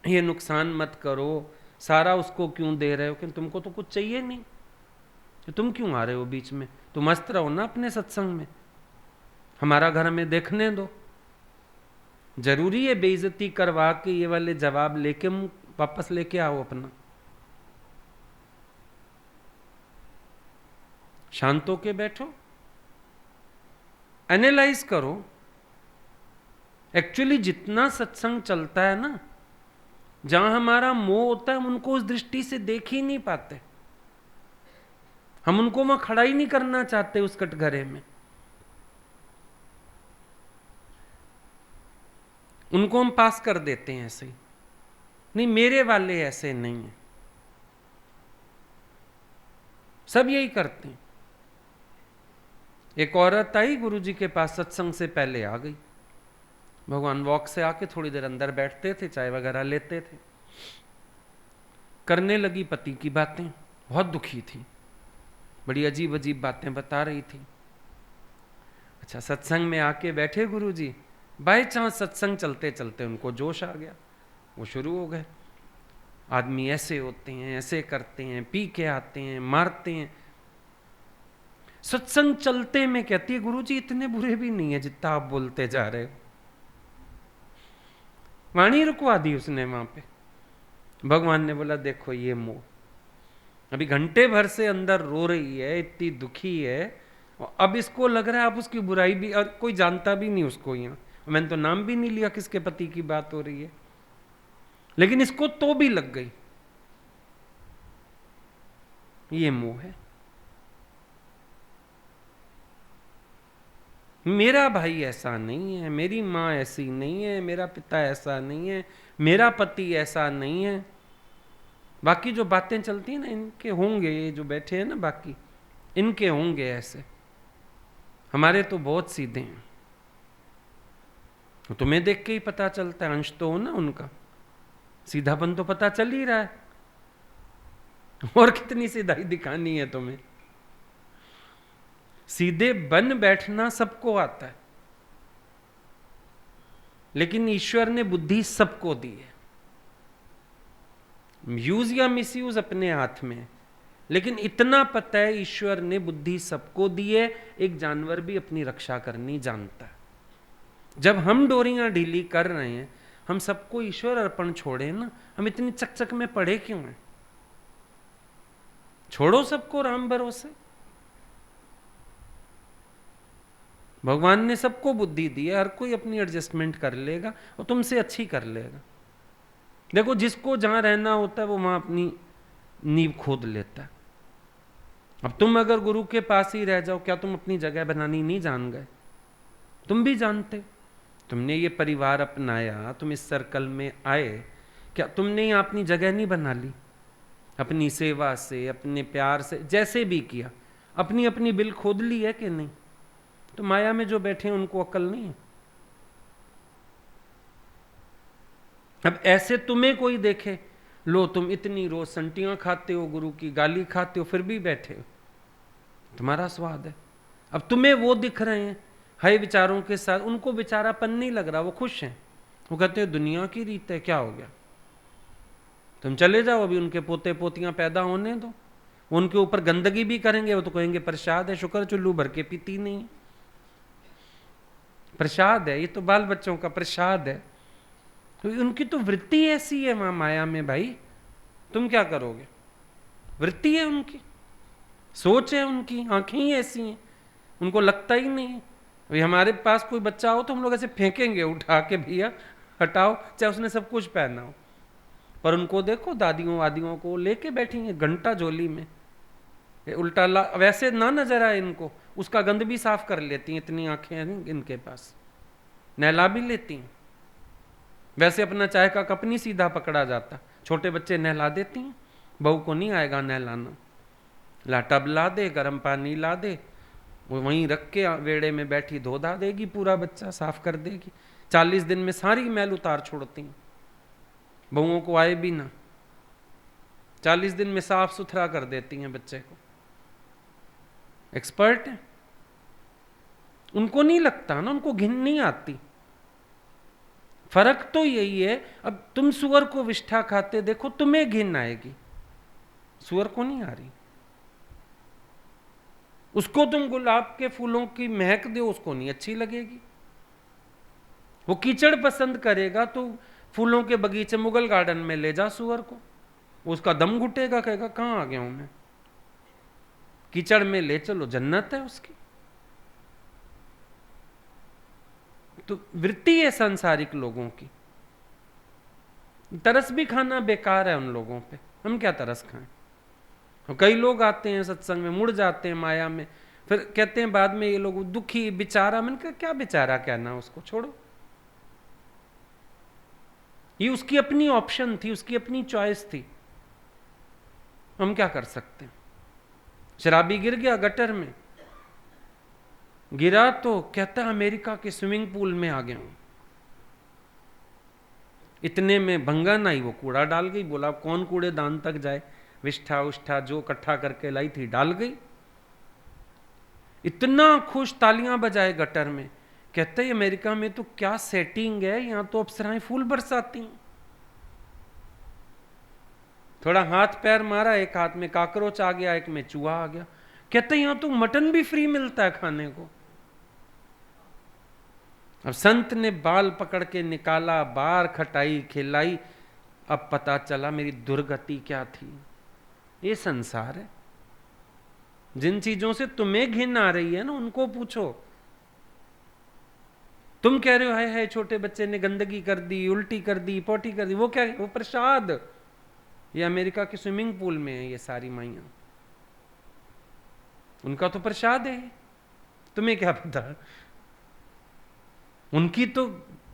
ये नुकसान मत करो, सारा उसको क्यों दे रहे हो, कि तुमको तो कुछ चाहिए नहीं, तो तुम क्यों आ रहे हो बीच में? तुम मस्त रहो ना अपने सत्संग में, हमारा घर में देखने दो। जरूरी है बेइज्जती करवा के ये वाले जवाब लेके वापस लेके आओ अपना? शांत होके बैठो, एनालाइज करो। एक्चुअली जितना सत्संग चलता है ना, जहां हमारा मोह होता है, हम उनको उस दृष्टि से देख ही नहीं पाते। हम उनको वहां खड़ा ही नहीं करना चाहते उस कटघरे में। उनको हम पास कर देते हैं ऐसे ही, नहीं मेरे वाले ऐसे नहीं है। सब यही करते हैं। एक औरत आई गुरुजी के पास, सत्संग से पहले आ गई। भगवान वॉक से आके थोड़ी देर अंदर बैठते थे, चाय वगैरह लेते थे, करने लगी पति की बातें। बहुत दुखी थी, बड़ी अजीब अजीब बातें बता रही थी। अच्छा सत्संग में आके बैठे गुरुजी, बाय चांस सत्संग चलते चलते उनको जोश आ गया, वो शुरू हो गए, आदमी ऐसे होते हैं, ऐसे करते हैं, पी के आते हैं, मारते हैं। सत्संग चलते में कहती है गुरुजी इतने बुरे भी नहीं है जितना आप बोलते जा रहे हो। वाणी रुकवा दी उसने वहां पे। भगवान ने बोला देखो ये मोह, अभी घंटे भर से अंदर रो रही है, इतनी दुखी है, और अब इसको लग रहा है आप उसकी बुराई भी, और कोई जानता भी नहीं उसको, यहाँ मैंने तो नाम भी नहीं लिया किसके पति की बात हो रही है, लेकिन इसको तो भी लग गई। ये मोह है, मेरा भाई ऐसा नहीं है, मेरी माँ ऐसी नहीं है, मेरा पिता ऐसा नहीं है, मेरा पति ऐसा नहीं है। बाकी जो बातें चलती हैं ना, इनके होंगे, ये जो बैठे हैं ना बाकी, इनके होंगे ऐसे। हमारे तो बहुत सीधे हैं। तुम्हें देख के ही पता चलता है, अंश तो हो ना उनका, सीधापन तो पता चल ही रहा है। और कितनी सीधाई दिखानी है तुम्हें? सीधे बन बैठना सबको आता है, लेकिन ईश्वर ने बुद्धि सबको दी है। यूज या मिसयूज अपने हाथ में, लेकिन इतना पता है ईश्वर ने बुद्धि सबको दी है। एक जानवर भी अपनी रक्षा करनी जानता है। जब हम डोरियां ढीली कर रहे हैं, हम सबको ईश्वर अर्पण छोड़े ना, हम इतनी चकचक में पड़े क्यों हैं? छोड़ो सबको राम भरोसे। भगवान ने सबको बुद्धि दी है, हर कोई अपनी एडजस्टमेंट कर लेगा और तुमसे अच्छी कर लेगा। देखो, जिसको जहां रहना होता है वो वहां अपनी नींव खोद लेता है। अब तुम अगर गुरु के पास ही रह जाओ, क्या तुम अपनी जगह बनानी नहीं जान गए? तुम भी जानते, तुमने ये परिवार अपनाया, तुम इस सर्कल में आए, क्या तुमने यहाँ अपनी जगह नहीं बना ली? अपनी सेवा से, अपने प्यार से, जैसे भी किया, अपनी अपनी बिल खोद ली है कि नहीं? तो माया में जो बैठे हैं उनको अक्ल नहीं है। अब ऐसे तुम्हें कोई देखे, लो तुम इतनी रोज संटियां खाते हो, गुरु की गाली खाते हो, फिर भी बैठे हो, तुम्हारा स्वाद है। अब तुम्हें वो दिख रहे हैं हाय विचारों के साथ, उनको बेचारापन नहीं लग रहा, वो खुश हैं। वो कहते हैं दुनिया की रीत है, क्या हो गया, तुम चले जाओ, अभी उनके पोते पोतियां पैदा होने दो। उनके ऊपर गंदगी भी करेंगे, वो तो कहेंगे प्रसाद है, शुक्र चुल्लू भर के पीती नहीं। प्रसाद है, ये तो बाल बच्चों का प्रसाद है। तो उनकी तो वृत्ति ऐसी है वहां माया में भाई, तुम क्या करोगे? वृत्ति है उनकी, सोच है उनकी, आंखें ही ऐसी हैं, उनको लगता ही नहीं है। अभी हमारे पास कोई बच्चा हो तो हम लोग ऐसे फेंकेंगे उठा के, भैया हटाओ, चाहे उसने सब कुछ पहना हो। पर उनको देखो, दादियों वादियों को लेके बैठी हैं घंटा झोली में, उल्टा वैसे ना नजर आए इनको, उसका गंद भी साफ कर लेती हैं, इतनी आंखें हैं इनके पास, नहला भी लेती हैं। वैसे अपना चाय का कप नहीं सीधा पकड़ा जाता, छोटे बच्चे नहला देती हैं, बहू को नहीं आएगा नहलाना, ला टब ला दे, गर्म पानी ला दे, वो वहीं रख के वेड़े में बैठी धो धा देगी, पूरा बच्चा साफ कर देगी। 40 दिन में सारी मैल उतार छोड़ती हैं, बहुओं को आए भी ना, 40 दिन में साफ सुथरा कर देती हैं बच्चे को। एक्सपर्ट है, उनको नहीं लगता ना, उनको घिन नहीं आती। फर्क तो यही है। अब तुम सुअर को विष्ठा खाते देखो, तुम्हें घिन आएगी, सुअर को नहीं आ रही। उसको तुम गुलाब के फूलों की महक दो, उसको नहीं अच्छी लगेगी। वो कीचड़ पसंद करेगा, तो फूलों के बगीचे मुगल गार्डन में ले जा सुअर को, उसका दम घुटेगा, कहेगा कहां आ गया हूं मैं। कीचड़ में ले चलो, जन्नत है उसकी। तो वृत्ति है सांसारिक लोगों की। तरस भी खाना बेकार है उन लोगों पे, हम क्या तरस खाएं। और कई लोग आते हैं सत्संग में, मुड़ जाते हैं माया में, फिर कहते हैं बाद में ये लोग दुखी बेचारा। मैंने कहा क्या बेचारा कहना, उसको छोड़ो, ये उसकी अपनी ऑप्शन थी, उसकी अपनी चॉइस थी, हम क्या कर सकते हैं। शराबी गिर गया गटर में, गिरा तो कहता अमेरिका के स्विमिंग पूल में आ गया हूं। इतने में भंगन आई, वो कूड़ा डाल गई। बोला कौन कूड़ेदान तक जाए, विष्ठा उष्ठा जो इकट्ठा करके लाई थी डाल गई। इतना खुश, तालियां बजाए गटर में। कहते हैं अमेरिका में तो क्या सेटिंग है, यहां तो अप्सराएं फूल बरसाती हैं। थोड़ा हाथ पैर मारा, एक हाथ में काकरोच आ गया, एक में चूहा आ गया। कहते यहां तो मटन भी फ्री मिलता है खाने को। अब संत ने बाल पकड़ के निकाला, बार खटाई खिलाई, अब पता चला मेरी दुर्गति क्या थी। ये संसार है। जिन चीजों से तुम्हें घिन आ रही है ना, उनको पूछो। तुम कह रहे हो हाय हाय छोटे बच्चे ने गंदगी कर दी, उल्टी कर दी, पोटी कर दी, वो क्या, वो प्रसाद। ये अमेरिका के स्विमिंग पूल में है ये सारी माइयां, उनका तो प्रसाद है, तुम्हें क्या पता। उनकी तो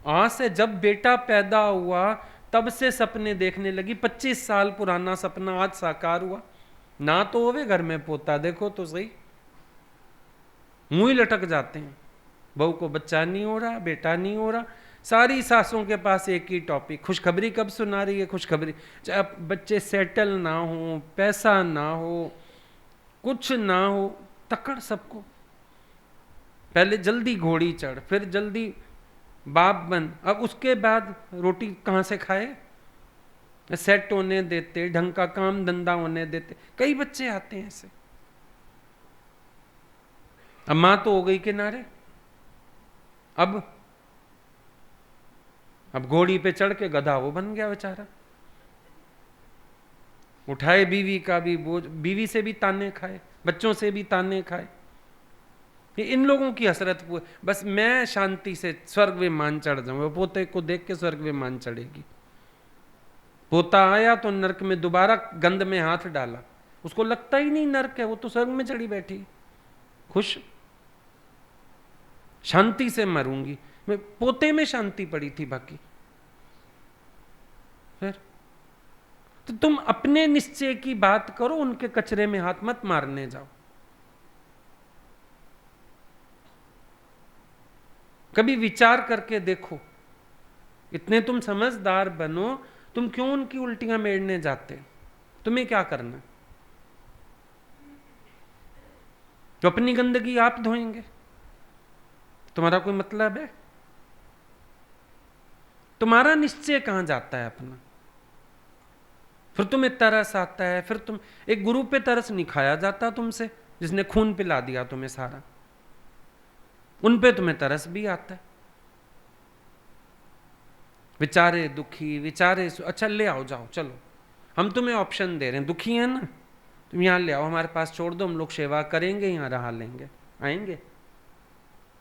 आस है, जब बेटा पैदा हुआ तब से सपने देखने लगी। 25 साल पुराना सपना आज साकार हुआ। ना तो होवे घर में पोता, देखो तो सही, मुंह ही लटक जाते हैं। बहू को बच्चा नहीं हो रहा, बेटा नहीं हो रहा, सारी सासों के पास एक ही टॉपिक, खुशखबरी कब सुना रही है, खुशखबरी। चाहे बच्चे सेटल ना हो, पैसा ना हो, कुछ ना हो, तकड़ सबको। पहले जल्दी घोड़ी चढ़, फिर जल्दी बाप बन, अब उसके बाद रोटी कहाँ से खाए, सेट होने देते, ढंग का काम धंधा होने देते। कई बच्चे आते हैं ऐसे। अब मां तो हो गई किनारे, अब घोड़ी पे चढ़ के गधा वो बन गया बेचारा। उठाए बीवी का भी बोझ, बीवी से भी ताने खाए, बच्चों से भी ताने खाए। ये इन लोगों की हसरत हुई, बस मैं शांति से स्वर्ग विमान चढ़ जाऊं। पोते को देख के स्वर्ग विमान चढ़ेगी। पोता आया तो नरक में दोबारा गंध में हाथ डाला, उसको लगता ही नहीं नरक है, वो तो स्वर्ग में चढ़ी बैठी खुश, शांति से मरूंगी। मैं पोते में शांति पड़ी थी बाकी। फिर तो तुम अपने निश्चय की बात करो, उनके कचरे में हाथ मत मारने जाओ। कभी विचार करके देखो, इतने तुम समझदार बनो, तुम क्यों उनकी उल्टियां मेड़ने जाते? तुम्हें क्या करना? तो अपनी गंदगी आप धोएंगे, तुम्हारा कोई मतलब है? तुम्हारा निश्चय कहां जाता है अपना? फिर तुम्हें तरस आता है, फिर तुम एक गुरु पे तरस नहीं खाया जाता तुमसे, जिसने खून पिला दिया तुम्हें सारा, उन पे तुम्हें तरस भी आता है। बेचारे दुखी, बेचारे, अच्छा ले आओ, जाओ, चलो हम तुम्हें ऑप्शन दे रहे हैं, दुखी है ना, तुम यहां ले आओ, हमारे पास छोड़ दो, हम लोग सेवा करेंगे, यहां रहा लेंगे। आएंगे?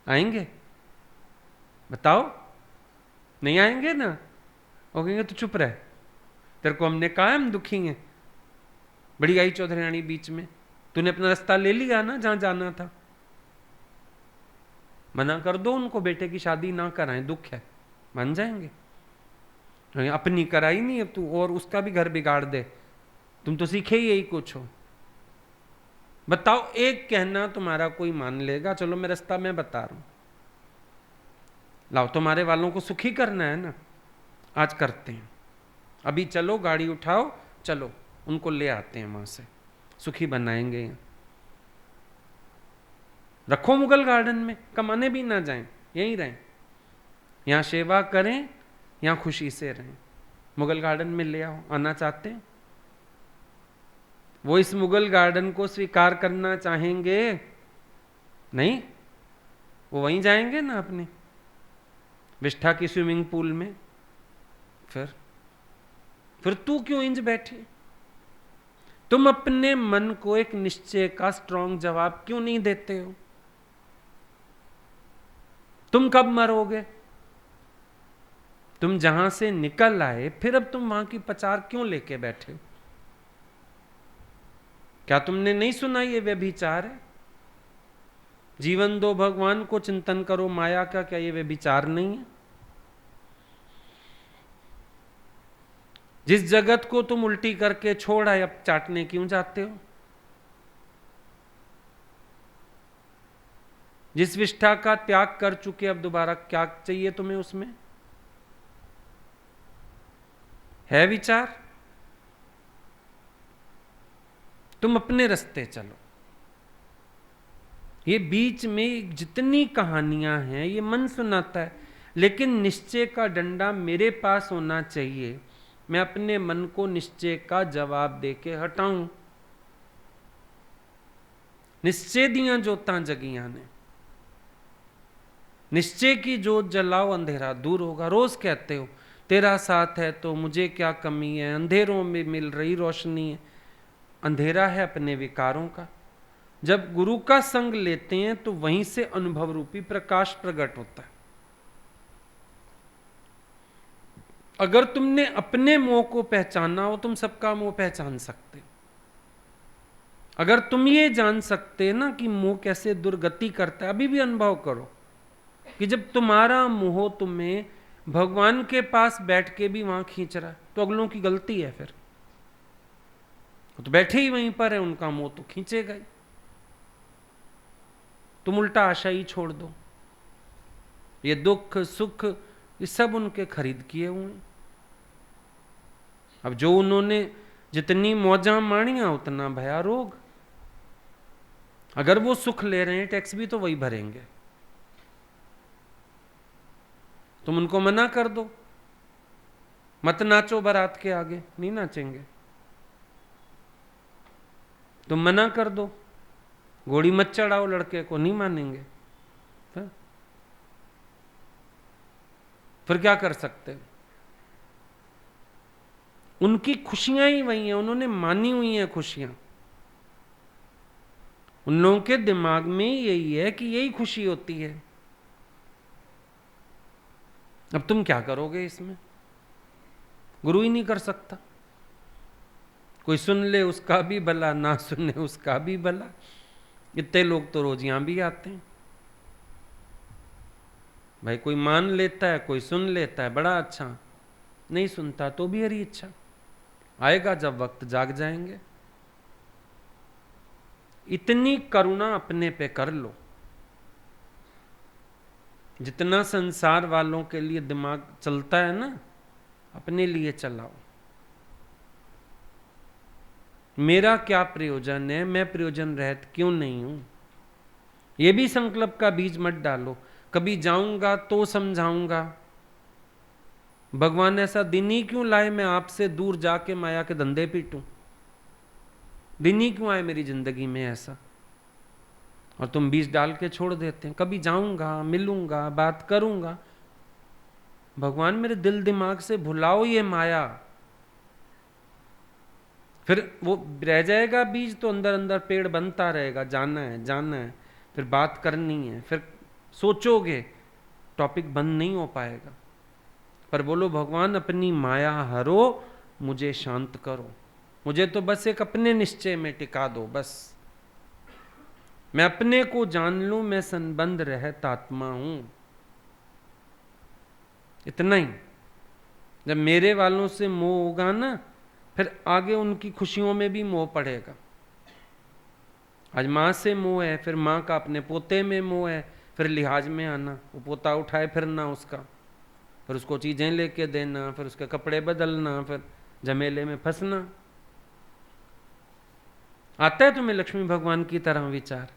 आएंगे? बताओ, नहीं आएंगे ना? वो कहेंगे तो चुप रहे, तेरे को हमने कहा हम दुखी हैं, बड़ी आई चौधरी बीच में, तूने अपना रास्ता ले लिया ना जहां जाना था। मना कर दो उनको, बेटे की शादी ना कराएं, दुख है, मान जाएंगे। अपनी कराई नहीं अब तू, और उसका भी घर बिगाड़ दे, तुम तो सीखे ही यही कुछ हो। बताओ, एक कहना तुम्हारा कोई मान लेगा? चलो मैं रास्ता मैं बता रहा हूं, लाओ, तुम्हारे वालों को सुखी करना है ना, आज करते हैं, अभी चलो गाड़ी उठाओ, चलो उनको ले आते हैं वहां से, सुखी बनाएंगे। रखो मुगल गार्डन में, कमाने भी ना जाएं, यहीं रहें, यहां सेवा करें, यहां खुशी से रहें। मुगल गार्डन में ले आओ, आना चाहते हैं? वो इस मुगल गार्डन को स्वीकार करना चाहेंगे? नहीं, वो वहीं जाएंगे ना अपने विष्ठा की स्विमिंग पूल में। फिर तू क्यों इंज बैठी? तुम अपने मन को एक निश्चय का स्ट्रांग जवाब क्यों नहीं देते हो? तुम कब मरोगे? तुम जहां से निकल आए, फिर अब तुम वहां की पचार क्यों लेके बैठे हो? क्या तुमने नहीं सुना ये व्यभिचार है? जीवन दो भगवान को, चिंतन करो माया का, क्या ये व्यभिचार नहीं है? जिस जगत को तुम उल्टी करके छोड़ आए, अब चाटने क्यों जाते हो? जिस विष्ठा का त्याग कर चुके, अब दोबारा क्या चाहिए तुम्हें उसमें? है विचार? तुम अपने रास्ते चलो। ये बीच में जितनी कहानियां हैं ये मन सुनाता है, लेकिन निश्चय का डंडा मेरे पास होना चाहिए, मैं अपने मन को निश्चय का जवाब देके हटाऊं। निश्चय दियां जोतां जगियां ने, निश्चय की जोत जलाओ, अंधेरा दूर होगा। रोज कहते हो तेरा साथ है तो मुझे क्या कमी है, अंधेरों में मिल रही रोशनी है। अंधेरा है अपने विकारों का। जब गुरु का संग लेते हैं तो वहीं से अनुभव रूपी प्रकाश प्रकट होता है। अगर तुमने अपने मोह को पहचाना हो, तुम सबका मोह पहचान सकते। अगर तुम ये जान सकते ना कि मोह कैसे दुर्गति करता है, अभी भी अनुभव करो, कि जब तुम्हारा मोह तुम्हें भगवान के पास बैठ के भी वहां खींच रहा है तो अगलों की गलती है। फिर वो तो बैठे ही वहीं पर है, उनका मोह तो खींचेगा ही। तुम उल्टा आशा ही छोड़ दो। ये दुख सुख ये सब उनके खरीद किए हुए हैं। अब जो उन्होंने जितनी मौजा माणिया उतना भया रोग। अगर वो सुख ले रहे हैं टैक्स भी तो वही भरेंगे। तुम उनको मना कर दो, मत नाचो बारात के आगे, नहीं नाचेंगे। तुम मना कर दो, घोड़ी मत चढ़ाओ लड़के को, नहीं मानेंगे। फिर क्या कर सकते? उनकी खुशियां ही वही हैं, उन्होंने मानी हुई हैं खुशियां। उन लोगों के दिमाग में यही है कि यही खुशी होती है। अब तुम क्या करोगे इसमें? गुरु ही नहीं कर सकता। कोई सुन ले उसका भी भला, ना सुने उसका भी भला। इतने लोग तो रोज यहां भी आते हैं भाई। कोई मान लेता है, कोई सुन लेता है, बड़ा अच्छा। नहीं सुनता तो भी हरी इच्छा। आएगा जब वक्त, जाग जाएंगे। इतनी करुणा अपने पे कर लो। जितना संसार वालों के लिए दिमाग चलता है ना, अपने लिए चलाओ। मेरा क्या प्रयोजन है, मैं प्रयोजन रहित क्यों नहीं हूं? यह भी संकल्प का बीज मत डालो। कभी जाऊंगा तो समझाऊंगा। भगवान ऐसा दिन ही क्यों लाए मैं आपसे दूर जाके माया के धंधे पीटूं? दिन ही क्यों आए मेरी जिंदगी में ऐसा? और तुम बीज डाल के छोड़ देते हैं। कभी जाऊंगा, मिलूंगा, बात करूंगा। भगवान मेरे दिल दिमाग से भुलाओ ये माया। फिर वो रह जाएगा बीज, तो अंदर अंदर पेड़ बनता रहेगा। जाना है, जाना है, फिर बात करनी है, फिर सोचोगे, टॉपिक बंद नहीं हो पाएगा। पर बोलो भगवान अपनी माया हरो, मुझे शांत करो। मुझे तो बस एक अपने निश्चय में टिका दो। बस मैं अपने को जान लूं, मैं संबंध रहत आत्मा हूं। इतना ही। जब मेरे वालों से मोह होगा ना, फिर आगे उनकी खुशियों में भी मोह पड़ेगा। आज माँ से मोह है, फिर माँ का अपने पोते में मोह है, फिर लिहाज में आना, वो पोता उठाए फिरना उसका, फिर उसको चीजें लेके देना, फिर उसके कपड़े बदलना, फिर झमेले में फंसना। आता है तुम्हें लक्ष्मी भगवान की तरह विचार?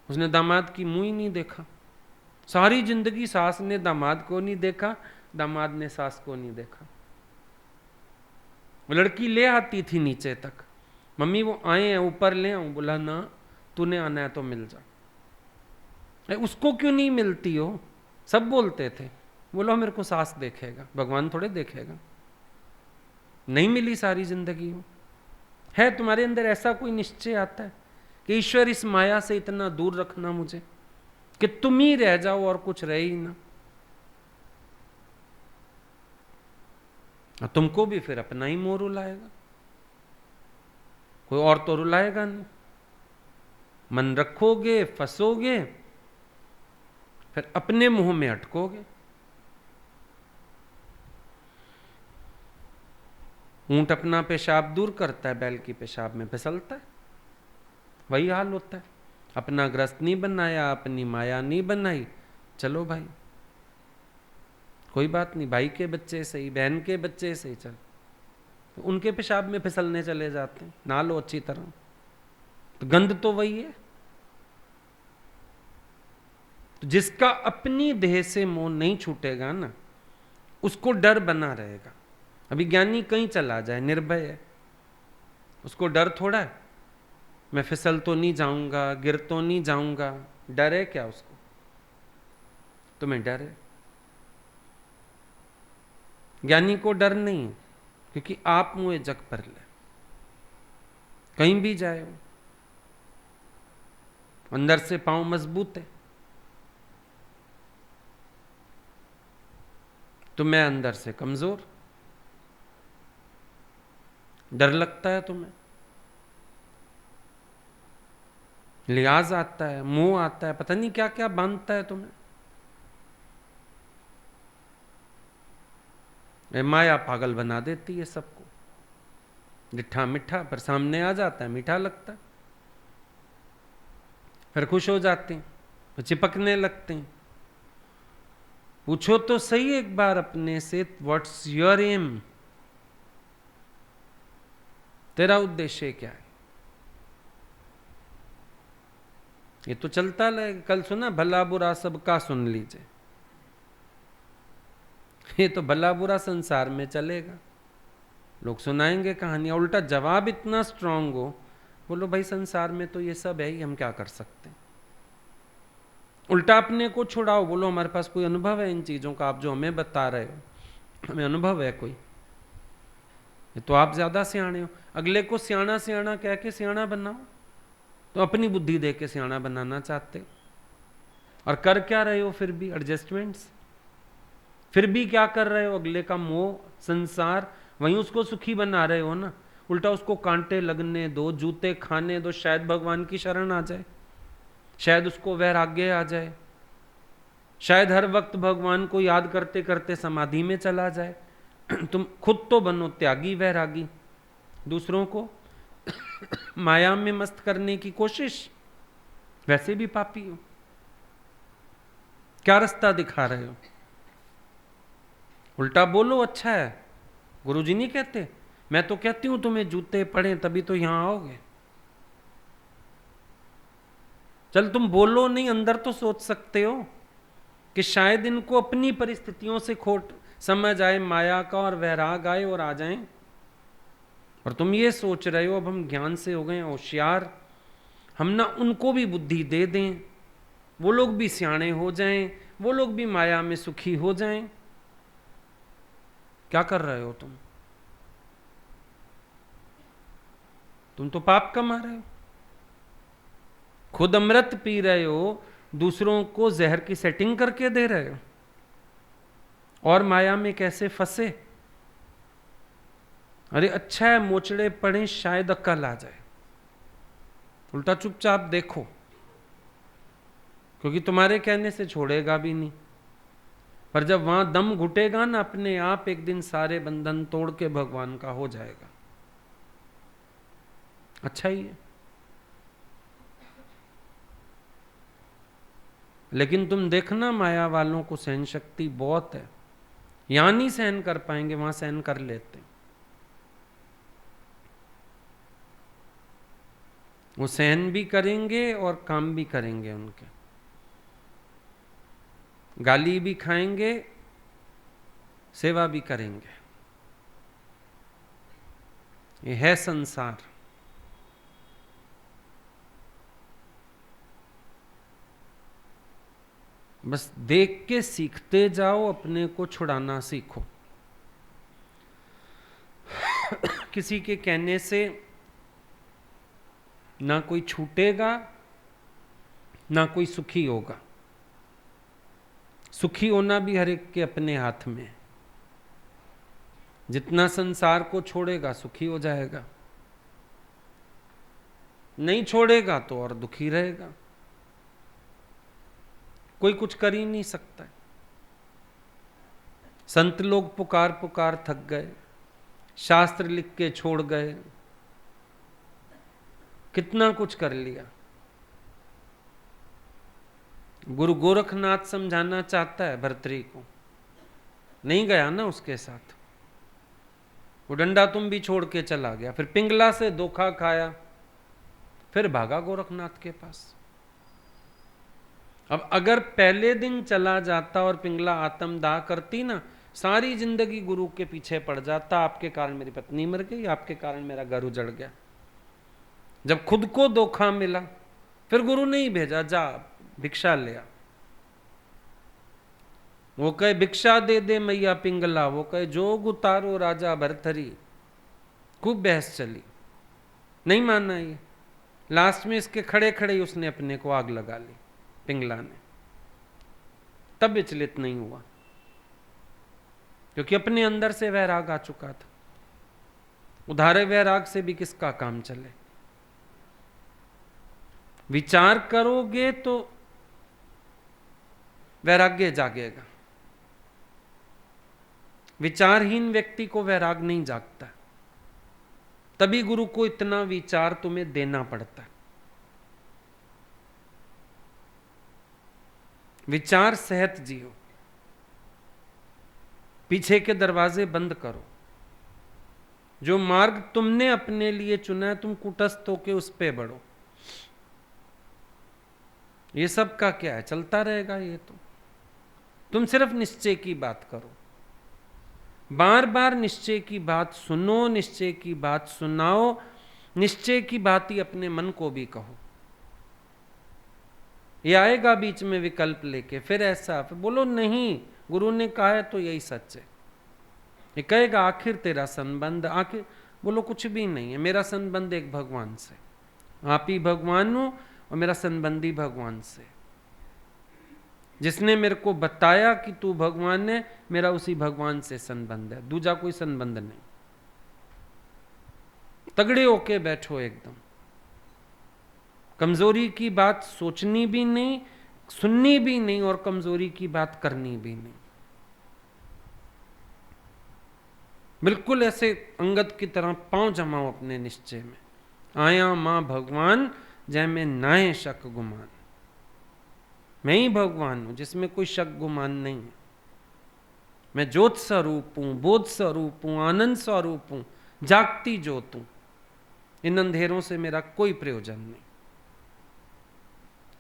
उसने दामाद की मुंह ही नहीं देखा। सारी जिंदगी सास ने दामाद को नहीं देखा, दामाद ने सास को नहीं देखा। वो लड़की ले आती थी नीचे तक, मम्मी वो आए हैं ऊपर ले आऊं? बोला ना, तूने आना है तो मिल जा। उसको क्यों नहीं मिलती हो? सब बोलते थे। बोलो मेरे को सास देखेगा, भगवान थोड़े देखेगा। नहीं मिली सारी जिंदगी में। है तुम्हारे अंदर ऐसा कोई निश्चय आता है कि ईश्वर इस माया से इतना दूर रखना मुझे कि तुम ही रह जाओ और कुछ रहे ही ना? तुमको भी फिर अपना ही मोह रुलाएगा, कोई और तो रुलाएगा नहीं। मन रखोगे, फंसोगे, फिर अपने मुंह में अटकोगे। ऊंट अपना पेशाब दूर करता है, बैल की पेशाब में फिसलता है। वही हाल होता है। अपना ग्रस्त नहीं बनाया, अपनी माया नहीं बनाई, चलो भाई कोई बात नहीं, भाई के बच्चे सही, बहन के बच्चे सही, चल तो उनके पेशाब में फिसलने चले जाते हैं। ना लो अच्छी तरह, तो गंध तो वही है। तो जिसका अपनी देह से मोह नहीं छूटेगा ना, उसको डर बना रहेगा। अभी ज्ञानी कहीं चला जाए निर्भय है, उसको डर थोड़ा है मैं फिसल तो नहीं जाऊंगा, गिर तो नहीं जाऊंगा। डर है क्या उसको? तुम्हें डर है। ज्ञानी को डर नहीं, क्योंकि आप मुझे जग पर ले, कहीं भी जाए हो अंदर से पांव मजबूत है। तो मैं अंदर से कमजोर। डर लगता है तुम्हें, लिहाज आता है, मुंह आता है, पता नहीं क्या क्या बांधता है तुम्हें। माया पागल बना देती है सबको, लिट्ठा मिठा पर सामने आ जाता है मीठा लगता है, फिर खुश हो जाते हैं, फिर चिपकने लगते हैं। पूछो तो सही एक बार अपने से, व्हाट्स योर एम, तेरा उद्देश्य क्या है? ये तो चलता रहेगा। कल सुना भला बुरा सबका सुन लीजिए, ये तो भला बुरा संसार में चलेगा। लोग सुनाएंगे कहानियां, उल्टा जवाब इतना स्ट्रांग हो, बोलो भाई संसार में तो ये सब है ही, हम क्या कर सकते हैं। उल्टा अपने को छुड़ाओ, बोलो हमारे पास कोई अनुभव है इन चीजों का, आप जो हमें बता रहे हो, हमें अनुभव है कोई, ये तो आप ज्यादा सियाणे हो। अगले को सियाणा सियाणा कह के सियाणा बनाओ, तो अपनी बुद्धि दे के सियाणा बनाना चाहते हो, और कर क्या रहे हो फिर भी? एडजस्टमेंट्स। फिर भी क्या कर रहे हो? अगले का मोह संसार, वहीं उसको सुखी बना रहे हो ना। उल्टा उसको कांटे लगने दो, जूते खाने दो, शायद भगवान की शरण आ जाए, शायद उसको वैराग्य आ जाए, शायद हर वक्त भगवान को याद करते करते समाधि में चला जाए। तुम खुद तो बनो त्यागी वैरागी, दूसरों को माया में मस्त करने की कोशिश, वैसे भी पापी हो। क्या रास्ता दिखा रहे हो? उल्टा बोलो अच्छा है। गुरुजी नहीं कहते, मैं तो कहती हूं तुम्हें जूते पड़े तभी तो यहां आओगे। चल तुम बोलो नहीं, अंदर तो सोच सकते हो कि शायद इनको अपनी परिस्थितियों से खोट समझ आए, माया का, और वैराग आए और आ जाएं। और तुम ये सोच रहे हो अब हम ज्ञान से हो गए होशियार, हम ना उनको भी बुद्धि दे दें, वो लोग भी सियाणे हो जाएं, वो लोग भी माया में सुखी हो जाएं। क्या कर रहे हो तुम तो पाप कमा रहे हो। खुद अमृत पी रहे हो, दूसरों को जहर की सेटिंग करके दे रहे हो, और माया में कैसे फंसे। अरे अच्छा है मोचड़े पड़े, शायद अक्ल आ जाए। उल्टा चुपचाप देखो, क्योंकि तुम्हारे कहने से छोड़ेगा भी नहीं। पर जब वहां दम घुटेगा ना, अपने आप एक दिन सारे बंधन तोड़ के भगवान का हो जाएगा। अच्छा ही है। लेकिन तुम देखना माया वालों को सहन शक्ति बहुत है, यहां नहीं सहन कर पाएंगे, वहां सहन कर लेते हैं। वो सहन भी करेंगे और काम भी करेंगे उनके, गाली भी खाएंगे, सेवा भी करेंगे। ये है संसार। बस देख के सीखते जाओ, अपने को छुड़ाना सीखो। किसी के कहने से ना कोई छूटेगा, ना कोई सुखी होगा। सुखी होना भी हर एक के अपने हाथ में है। जितना संसार को छोड़ेगा सुखी हो जाएगा, नहीं छोड़ेगा तो और दुखी रहेगा। कोई कुछ कर ही नहीं सकता। संत लोग पुकार पुकार थक गए, शास्त्र लिख के छोड़ गए, कितना कुछ कर लिया। गुरु गोरखनाथ समझाना चाहता है भर्तरी को, नहीं गया ना उसके साथ। वो डंडा तुम भी छोड़ के चला गया, फिर पिंगला से धोखा खाया, फिर भागा गोरखनाथ के पास। अब अगर पहले दिन चला जाता और पिंगला आत्मदाह करती ना, सारी जिंदगी गुरु के पीछे पड़ जाता, आपके कारण मेरी पत्नी मर गई, आपके कारण मेरा घर उजड़ गया। जब खुद को धोखा मिला, फिर गुरु नहीं भेजा, जा भिक्षा ले आ। वो कहे भिक्षा दे दे मैया पिंगला, वो कहे जोग उतारो राजा भरथरी। खूब बहस चली, नहीं माना ये। लास्ट में इसके खड़े खड़े ही उसने अपने को आग लगा ली पिंगला ने, तब विचलित नहीं हुआ, क्योंकि अपने अंदर से वैराग आ चुका था। उधारे वैराग से भी किसका काम चले। विचार करोगे तो वैराग्य जागेगा, विचारहीन व्यक्ति को वैराग नहीं जागता, तभी गुरु को इतना विचार तुम्हें देना पड़ता है। विचार सहित जियो, पीछे के दरवाजे बंद करो। जो मार्ग तुमने अपने लिए चुना है, तुम कुटस्थ होके उस पे बढ़ो। ये सब का क्या है, चलता रहेगा ये तो। तुम सिर्फ निश्चय की बात करो, बार बार निश्चय की बात सुनो, निश्चय की बात सुनाओ, निश्चय की बात ही अपने मन को भी कहो। ये आएगा बीच में विकल्प लेके, फिर ऐसा, फिर बोलो नहीं गुरु ने कहा है तो यही सच है। ये कहेगा आखिर तेरा संबंध, आखिर बोलो कुछ भी नहीं है, मेरा संबंध एक भगवान से, आप ही भगवान हो और मेरा संबंधी भगवान से। जिसने मेरे को बताया कि तू भगवान है, मेरा उसी भगवान से संबंध है, दूजा कोई संबंध नहीं। तगड़े होके बैठो एकदम, कमजोरी की बात सोचनी भी नहीं, सुननी भी नहीं, और कमजोरी की बात करनी भी नहीं। बिल्कुल ऐसे अंगद की तरह पांव जमाओ अपने निश्चय में। आया मां भगवान जय में नाए शक गुमान, मैं ही भगवान हूं जिसमें कोई शक गुमान नहीं है। मैं ज्योत स्वरूप हूं, बोध स्वरूप हूं, आनंद स्वरूप हूं, जागती ज्योत हूं। इन अंधेरों से मेरा कोई प्रयोजन नहीं।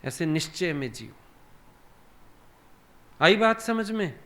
ऐसे निश्चय में जियो। आई बात समझ में?